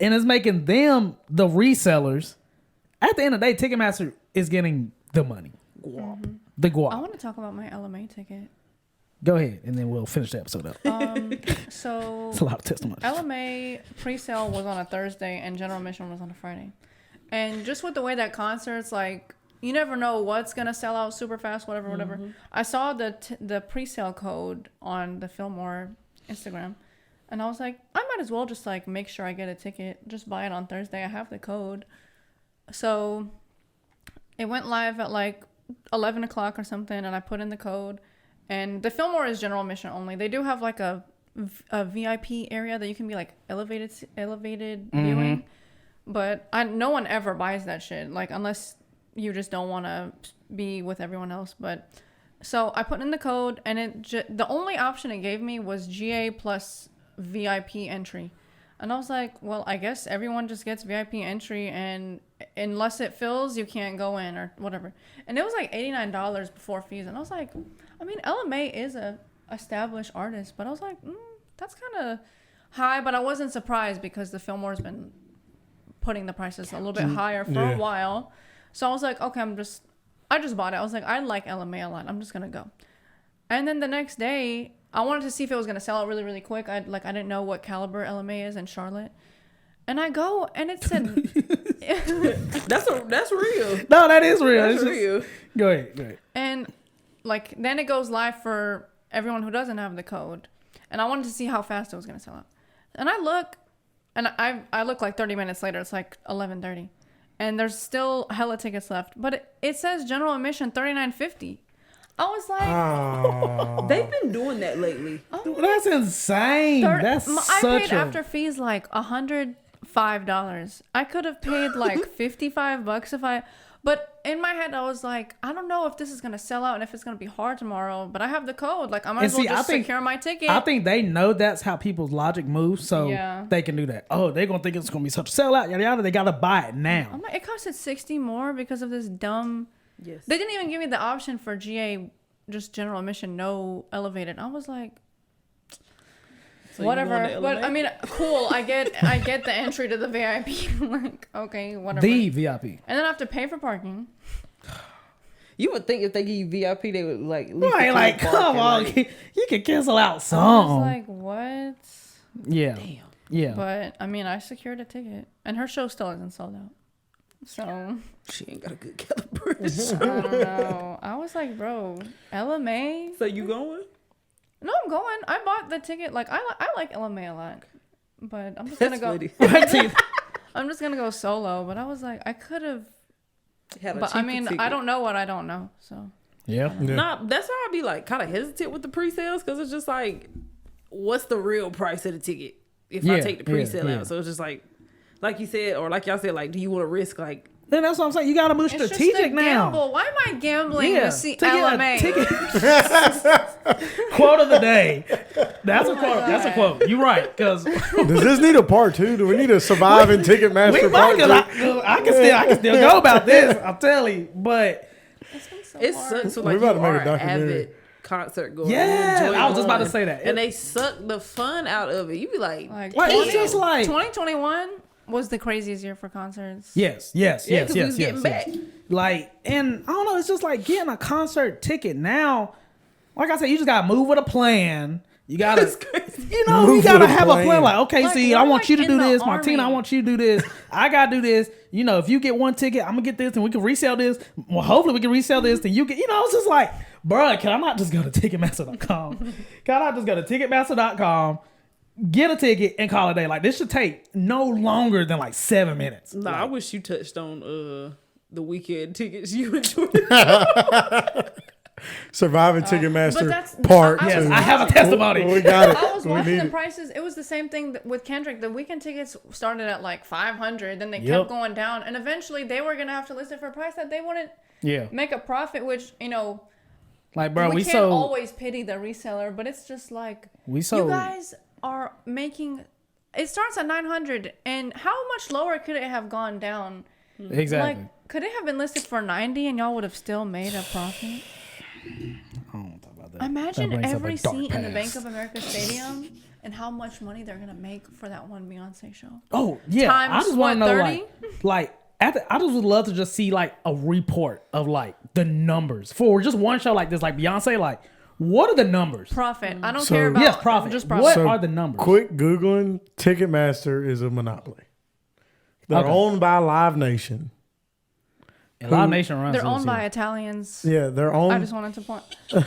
and it's making them the resellers. At the end of the day, Ticketmaster is getting the money. Mm-hmm. The guap. I want to talk about my LMA ticket. Go ahead, and then we'll finish the episode up. So It's a lot of testimony. LMA pre-sale was on a Thursday and general admission was on a Friday. And just with the way that concerts, like, you never know what's going to sell out super fast, whatever. I saw the pre-sale code on the Fillmore Instagram, and I was like, I might as well just, like, make sure I get a ticket. Just buy it on Thursday. I have the code. So it went live at, like, 11 o'clock or something, and I put in the code. And the Fillmore is general admission only. They do have, like, a VIP area that you can be, like, elevated viewing. But no one ever buys that shit, like, unless you just don't want to be with everyone else. But so I put in the code, and the only option it gave me was GA plus VIP entry. And I was like, well, I guess everyone just gets VIP entry, and unless it fills, you can't go in or whatever. And it was like $89 before fees. And I was like, I mean, LMA is a established artist, but I was like, that's kind of high. But I wasn't surprised, because the Fillmore's been putting the prices a little bit higher for a while. So I was like, okay, I just bought it. I was like, I like LMA a lot. I'm just going to go. And then the next day, I wanted to see if it was going to sell out really, really quick. I didn't know what caliber LMA is in Charlotte. And I go, and it said... That's real. No, that is real. That's real. Go ahead. And, like, then it goes live for everyone who doesn't have the code. And I wanted to see how fast it was going to sell out. And I look... And I look like 30 minutes later, it's like 11:30. And there's still hella tickets left. But it says general admission $39.50. I was like... They've been doing that lately. Oh, that's insane. I paid after fees like $105. I could have paid like $55 if I... But in my head, I was like, I don't know if this is going to sell out and if it's going to be hard tomorrow, but I have the code. Like, I might as well just secure my ticket. I think they know that's how people's logic moves, so they can do that. Oh, they're going to think it's going to be such a sellout, yada, yada. They got to buy it now. I'm like, it costed $60 more because of this dumb... Yes. They didn't even give me the option for GA, just general admission, no elevated. I was like... So whatever, but I mean, cool. I get the entry to the VIP. Like, okay, whatever. The VIP, and then I have to pay for parking. You would think if they give you VIP, they would like. Right, like, come on, you can cancel out some. I was like, what? Yeah, damn. Yeah. But I mean, I secured a ticket, and her show still isn't sold out. So she ain't got a good caliber. I don't know. I was like, bro, LMA. So you going? No, I'm going. I bought the ticket. Like, I like LMA a lot, but I'm just gonna go. I'm just gonna go solo. But I was like, I could have. But I mean, ticket. I don't know what I don't know. So yeah. Nah, that's why I'd be like kind of hesitant with the pre-sales, because it's just like, what's the real price of the ticket if I take the pre-sale out? So it's just like you said, or like y'all said, like, do you want to risk like? Then that's what I'm saying. You got to move strategic now. Gamble. Why am I gambling to see LMA? Quote of the day. That's a quote. That's a quote. You're right. Because does this need a part 2? Do we need to survive in Ticketmaster part 2? I can still go about this. I'm telling you, but it sucks. So like, you are an avid concert goer. Yeah, I was just about to say that. And they suck the fun out of it. You be like it's just like 2021. Was the craziest year for concerts. Yes. Back. Like, and I don't know, it's just like getting a concert ticket now. Like I said, you just gotta move with a plan. You gotta, you gotta have a plan. Like, okay, like, see, I want you to do this. Martina, I want you to do this. I gotta do this. If you get one ticket, I'm gonna get this, and we can resell this. Well, hopefully we can resell this, and you get. It's just like, bruh, can I not just go to Ticketmaster.com? Can I not just go to Ticketmaster.com, get a ticket, and call it a day? Like, this should take no longer than like 7 minutes. Nah, I Like, wish you touched on the weekend tickets you enjoyed. Surviving But Ticketmaster that's part yes, two. I have a testimony. We got it. I was We watching need the it. prices. It was the same thing with Kendrick. The weekend tickets started at like 500, then they Yep. kept going down, and eventually they were gonna have to list it for a price that they wouldn't Yeah. make a profit. Which Like, bro, we we can't sold. always pity the reseller, but it's just like We you sold. guys are making. It starts at 900, and how much lower could it have gone down? Exactly. Like, could it have been listed for 90, and y'all would have still made a profit? I don't want to talk about that. That Imagine brings up a every dark seat in the past. Bank of America Stadium and how much money they're gonna make for that one Beyonce show. Oh yeah, Times I just want to what, know 30? I just would love to just see like a report of like the numbers for just one show like this, like Beyonce. Like, what are the numbers? Profit. I don't So- care about Yes, profit. Just What profit. So, are the numbers? Quick Googling, Ticketmaster is a monopoly. They're Okay. owned by Live Nation. And Live Nation runs. They're this, owned by yeah. Italians. Yeah, they're I owned. just wanted to point.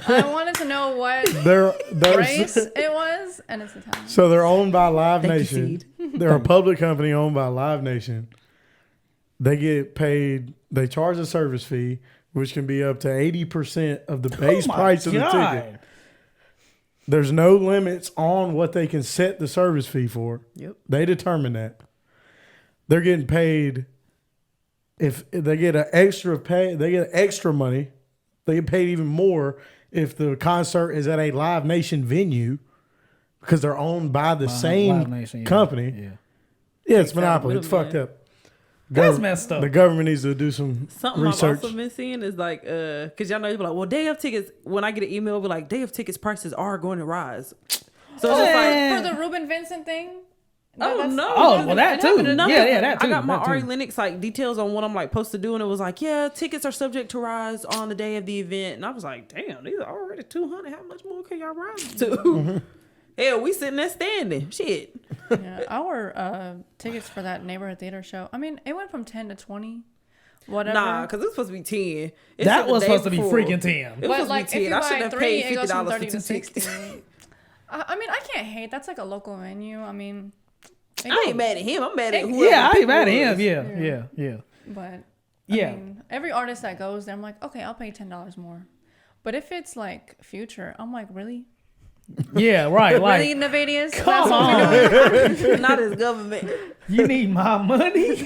I wanted to know what They're race it was, and it's Italian. so they're owned by Live Thank you, Nation. Seed. They're a public company owned by Live Nation. They get paid. They charge a service fee, which can be up to 80% of the base Oh my price of the God. ticket. There's no limits on what they can set the service fee for. Yep. They determine that. They're getting paid. If they get an extra pay, they get extra money. They get paid even more if the concert is at a Live Nation venue because they're owned by the same Live Nation, yeah. company. Yeah. Yeah, it's monopoly. It's middleman. fucked up. That's messed up. The government needs to do some Something research. I've also been seeing is like, cause y'all know you'll be like, well, day of tickets. When I get an email, be like, day of tickets prices are going to rise. So it's just like, For the Ruben Vincent thing. oh That's- no, Oh, well, that too. No, Yeah, that too. I got my that too. Ari Lennox like details on what I'm like supposed to do, and it was like, yeah, tickets are subject to rise on the day of the event, and I was like, damn, these are already 200. How much more can y'all rise to? Hell, we sitting there standing. Shit. Yeah, our tickets for that neighborhood theater show. I mean, it went from 10 to 20. Whatever. Nah, because it's supposed to be 10. It That said the was day supposed to be before. freaking 10. It was But supposed like, to if be you 10. I buy should have 3, paid it goes from $50 30 for to 2 60. tickets. I mean, I can't hate. That's like a local venue. I mean, I ain't mad at him. I'm mad at whoever. Yeah, I the ain't mad at people him. was. Yeah. but Yeah. I mean, every artist that goes there, I'm like, okay, I'll pay $10 more. But if it's like Future, I'm like, really? Yeah, right. Like, Really, Navadius? That's come what we're doing? Not his government. you need my money.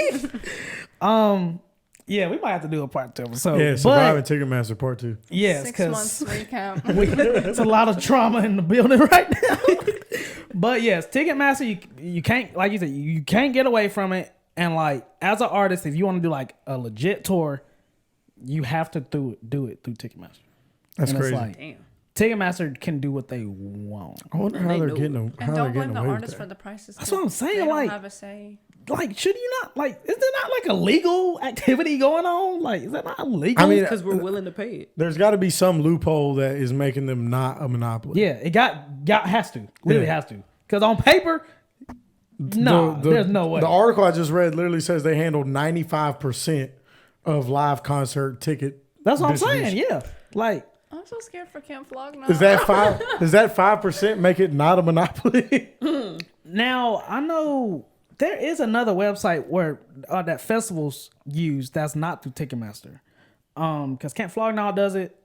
Yeah, we might have to do a part 2 episode. Yeah, but Surviving Ticketmaster Part 2. yes, 6 because months recap. it's a lot of trauma in the building right now. But yes, Ticketmaster, you can't, like you said, you can't get away from it. And like, as an artist, if you want to do like a legit tour, you have to do it through Ticketmaster. That's And crazy. It's like, Damn. Ticketmaster can do what they want. I wonder how They they're know getting it. how And they're don't blame getting the away with artist that. for the prices. That's too. what I'm saying, They don't like- have a say. Like, should you not, like, is there not like a legal activity going on? Like, is that not illegal? I mean, Because we're willing to pay it. There's got to be some loophole that is making them not a monopoly. yeah, it has to. Literally Yeah. has to. Because on paper, no, there's no way. The article I just read literally says they handle 95% of live concert ticket. That's what I'm distribution. saying. Yeah. Like, I'm so scared for Camp Vlog now. Is that five? Does that 5% make it not a monopoly? now I know there is another website where that festivals use that's not through Ticketmaster. Because Camp Flog Now does it,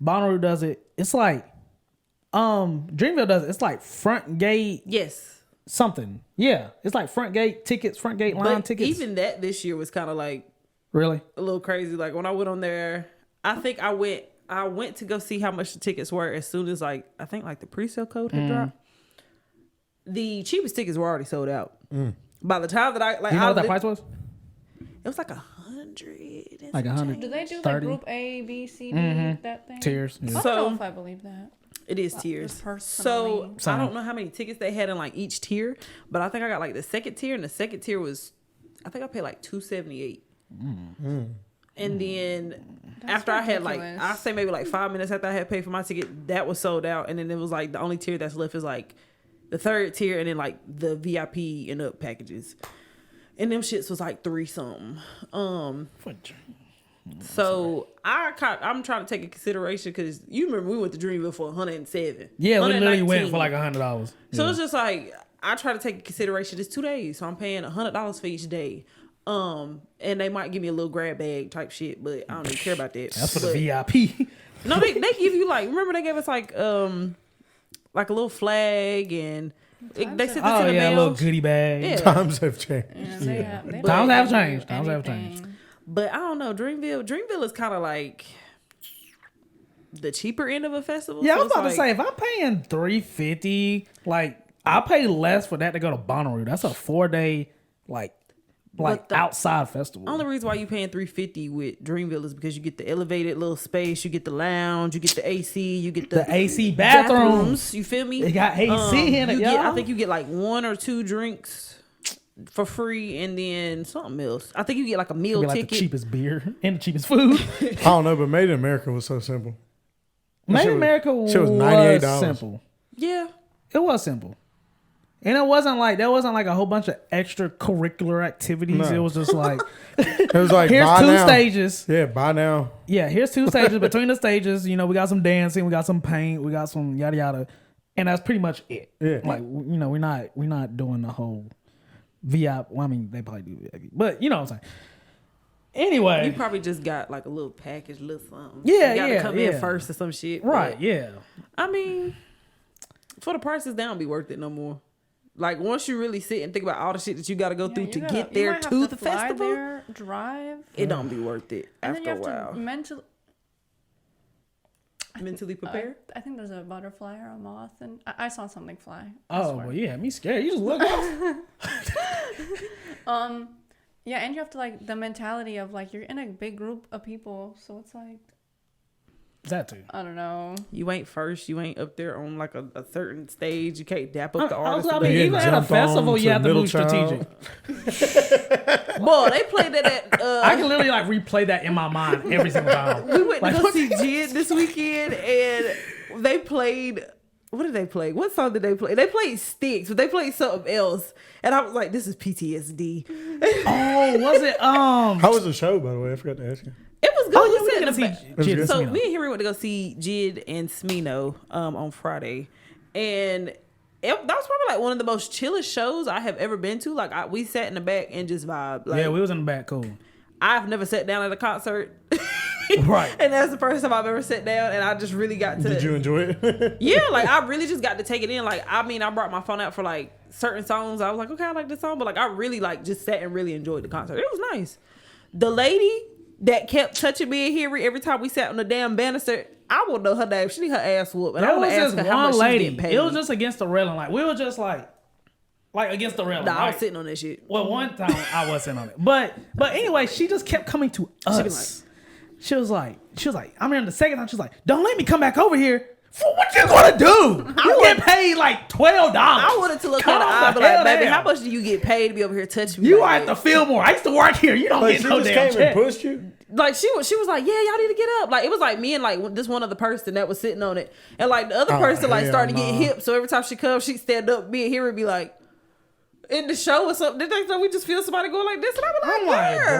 Bonnaroo does it. It's like Dreamville does it. It's like Front Gate Yes. something. Yeah. It's like Front Gate tickets, Front Gate line But tickets. even that this year was kind of like Really? a little crazy. Like when I went on there, I think I went to go see how much the tickets were as soon as like I think like the pre-sale code had dropped. The cheapest tickets were already sold out. By the time that I like, You know I what that lit- price was? it was like 100. and Like some 100. change. Do they do like 30. group A, B, C, D, that thing? Tiers. I Yeah. don't So- know if I believe that. It is Wow, tiers. just personally. So I Same. don't know how many tickets they had in like each tier, but I think I got like the second tier, and the second tier was, I think I paid like $278. And then after I had like, ridiculous. I say maybe like 5 minutes after I had paid for my ticket, that was sold out, and then it was like the only tier that's left is like the third tier, and then like the VIP and up packages, and them shits was like 3 something. So I'm trying to take into consideration because you remember we went to Dreamville for 107. Yeah, we literally 119. went for like $100. So it's just like I try to take into consideration it's 2 days, so I'm paying $100 for each day. And they might give me a little grab bag type shit, but I don't even care about that. That's for the VIP. No, they give you like, remember they gave us like a little flag and they sent this in the A mail. little goodie bag. Yeah. Times have changed. Yeah, they Times have do changed. Times have anything. changed. But I don't know, Dreamville is kind of like the cheaper end of a festival. Yeah, I so was about to say, if I'm paying $350, like I pay less for that to go to Bonnaroo. That's a 4-day like But the outside festival. only reason why you paying $350 with Dreamville is because you get the elevated little space, you get the lounge, you get the AC, you get the AC bathrooms. You feel me? They got AC in it, you get, y'all. I think you get like 1 or 2 drinks for free, and then something else. I think you get like a meal Be like ticket. the cheapest beer and the cheapest food. I don't know, but Made in America was so simple. Made shit in America was $98. simple. Yeah. It was simple. And it wasn't like there wasn't like a whole bunch of extracurricular activities. No. It was just like It was like, here's buy 2 now. stages. Yeah, buy now. Yeah, here's 2 stages. Between the stages, we got some dancing, we got some paint, we got some yada yada, and that's pretty much it. Yeah. Like we're not doing the whole VIP. Well, I mean they probably do VIP, but you know what I'm saying. Anyway, You probably just got like a little package, little something. Yeah, you gotta yeah, come yeah. in first or some shit. right? but, Yeah. I mean, for the prices, they don't be worth it no more. Like once you really sit and think about all the shit that you got to go Yeah, through you to gotta- get you there might have to the fly festival, there, drive, it don't be worth it and then after you a have while. to Mentally prepare. I think there's a butterfly or a moth, and I saw something fly. I Oh, swear. well, yeah, me scared. You just look up. Yeah, and you have to like the mentality of like you're in a big group of people, so it's like That too. I don't know. You ain't first. You ain't up there on like a certain stage. You can't dap up the I was artist. like, Yeah, even at a jump festival, on you to have to middle move child. strategic. Boy, they played that at. I can literally like replay that in my mind every single time. We went to Like, go what see Jid this weekend, and they played. What did they play? What song did they play? They played Sticks, but they played something else, and I was like, "This is PTSD." Oh, was it? How was the show, by the way? I forgot to ask you. It was good. Oh, yeah, We we sat in didn't the see back. Jid and So Smino. me and Henry went to go see Jid and Smino on Friday, and that was probably like one of the most chillest shows I have ever been to. Like we sat in the back and just vibe. Like, Yeah, we was in the back. Cool. I've never sat down at a concert. Right. And that's the first time I've ever sat down, and I just really got to. Did you enjoy it? Yeah, like I really just got to take it in. Like I mean, I brought my phone out for like certain songs. I was like, okay, I like this song, but like I really like just sat and really enjoyed the concert. It was nice. The lady that kept touching me and Henry every time we sat on the damn banister, I won't know her name. She need her ass whooped, and I There want was to ask this her how one much she's lady. getting paid. It was just against the railing. Like we were just like against the railing. Nah, I was right? sitting on that shit. Well, one time I wasn't on it, but anyway, she just kept coming to us. She was like, I mean, the second time she was like, "Don't let me come back over here. For what you gonna do? You get paid like $12. I wanted to look at her eye, but like, baby, how much do you get paid to be over here touching me? You like have that? to feel more. I used to work here. You don't Like, get she no just damn came check. and pushed you? Like she was like, yeah, y'all need to get up. Like it was like me and like this one other person that was sitting on it, and like the other person like hell started to get nah. hip. So every time she comes, she stand up. Me and Henry be like, in the show or something. Did they think we just feel somebody going like this? And I be like, I'm like, girl.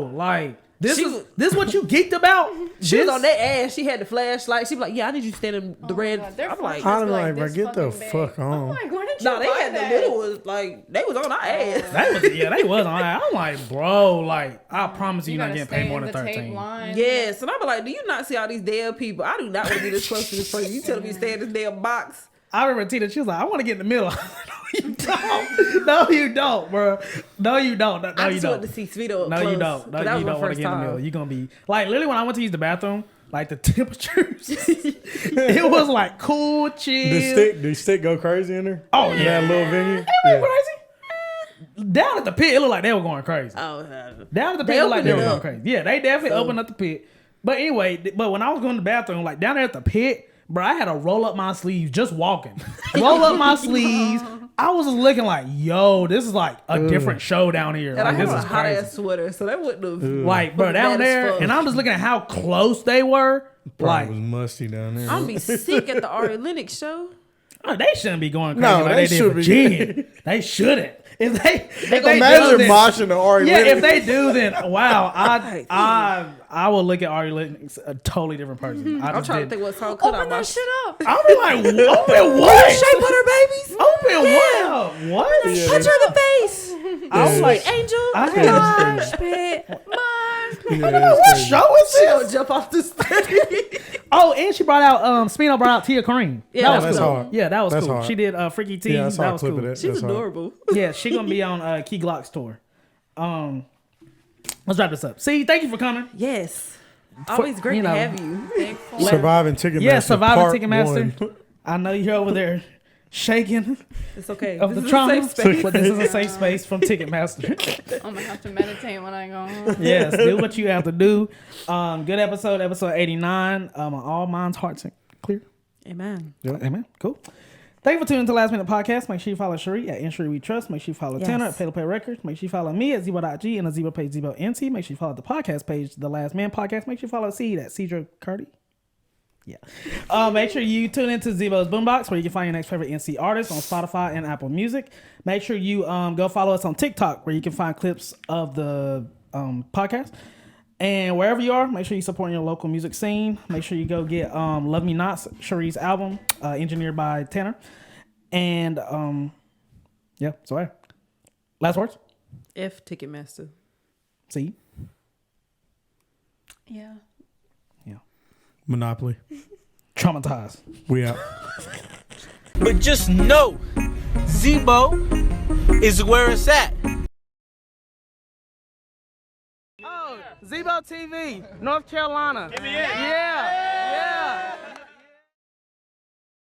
bro, like this is what you geeked about. She was This- on that ass. She had the flashlight. She be like, yeah, I need you to stand in the red. God, their I'm like, flashlights I'm be like, bro, this get the fucking big. fuck on. I'm like, where did you no, they buy had that? the little ones. Like they was on our ass. They was on that. I'm like, bro, like I promise you're not gotta getting stay paid more in than the tape 13. line. Yes, and I be like, do you not see all these damn people? I do not want to be this close to this person. You telling me to stay in this damn box? I remember Tina, she was like, I want to get in the middle. No, you don't. No, you don't, bro. No, you don't. No, I you just don't. wanted to see Sweeto up No, close. you don't. No, But that was you my don't want to first get in the middle. time. You're gonna be like literally when I went to use the bathroom, like the temperatures, it was like cool, chill. The stick go crazy in there? Oh, In yeah. that little venue? It went crazy. Down at the pit, it looked like they were going crazy. Oh, Down at the They pit, it looked like they were opened it going up. crazy. Yeah, they definitely So- opened up the pit. But anyway, but when I was going to the bathroom, like down there at the pit, bro, I had to roll up my sleeves just walking. Roll up my sleeves. I was just looking like, yo, this is like a different show down here. and Like, I this have is a hot crazy. ass sweater, so that wouldn't have. Like, bro, Bad down as there, fuck. and I'm just looking at how close they were. Probably Like, was musty down there. I'm gonna be sick at the Ari Lennox show. Oh, they shouldn't be going crazy No, like they they did should for be. Jin. They shouldn't. If they Imagine do, then- moshing to Ari Yeah, Lennox. if they do, then wow, I will look at Ari Lennox a totally different person. I'm trying to think what song could I Open that watch. shit up. I'll be like, open what? Shea Butter Babies. Open what? What? Yeah, Punch her in the face. I was like, Angel. I had Mosh pit. what show is She'll this? jump off the stage. Oh, and she brought out Smino brought out Tia Kareem. Yeah, that was that's cool. hard. Yeah, that was That's cool. hard. She did Freaky T. Yeah, I saw that a was clip cool. of that. She's That's hard. adorable. Yeah, she gonna be on Key Glock's tour. Let's wrap this up. See, thank you for coming. Yes. Always great you know. to have you. Big full. Surviving Ticketmaster. Yeah, surviving Part Ticketmaster. 1. I know you're over there shaking It's okay. of This the is a trauma, safe space. but this is a safe space from Ticketmaster. I'm gonna have to meditate when I go home. Yes, do what you have to do. Good episode 89. All minds, hearts clear. Amen. Amen. Cool. Thank you for tuning into Last Minute Podcast. Make sure you follow Cherie at Insurance We Trust. Make sure you follow Tanner at Pay to Play Records. Make sure you follow me at Zebo.g and the Zebo page Zebo NT. Make sure you follow the podcast page, The Last Man Podcast. Make sure you follow Seed at Sedra Kurdi. Yeah. Make sure you tune into Zebo's Boombox where you can find your next favorite NC artist on Spotify and Apple Music. Make sure you go follow us on TikTok where you can find clips of the podcast. And wherever you are, make sure you support your local music scene. Make sure you go get Love Me Not, Cherie's album, engineered by Tanner. And yeah, so hey. Last words? F Ticketmaster. See? Yeah. Monopoly. Traumatized. We out. But just know, Zebo is where it's at. Oh, Zebo TV, North Carolina. Yeah.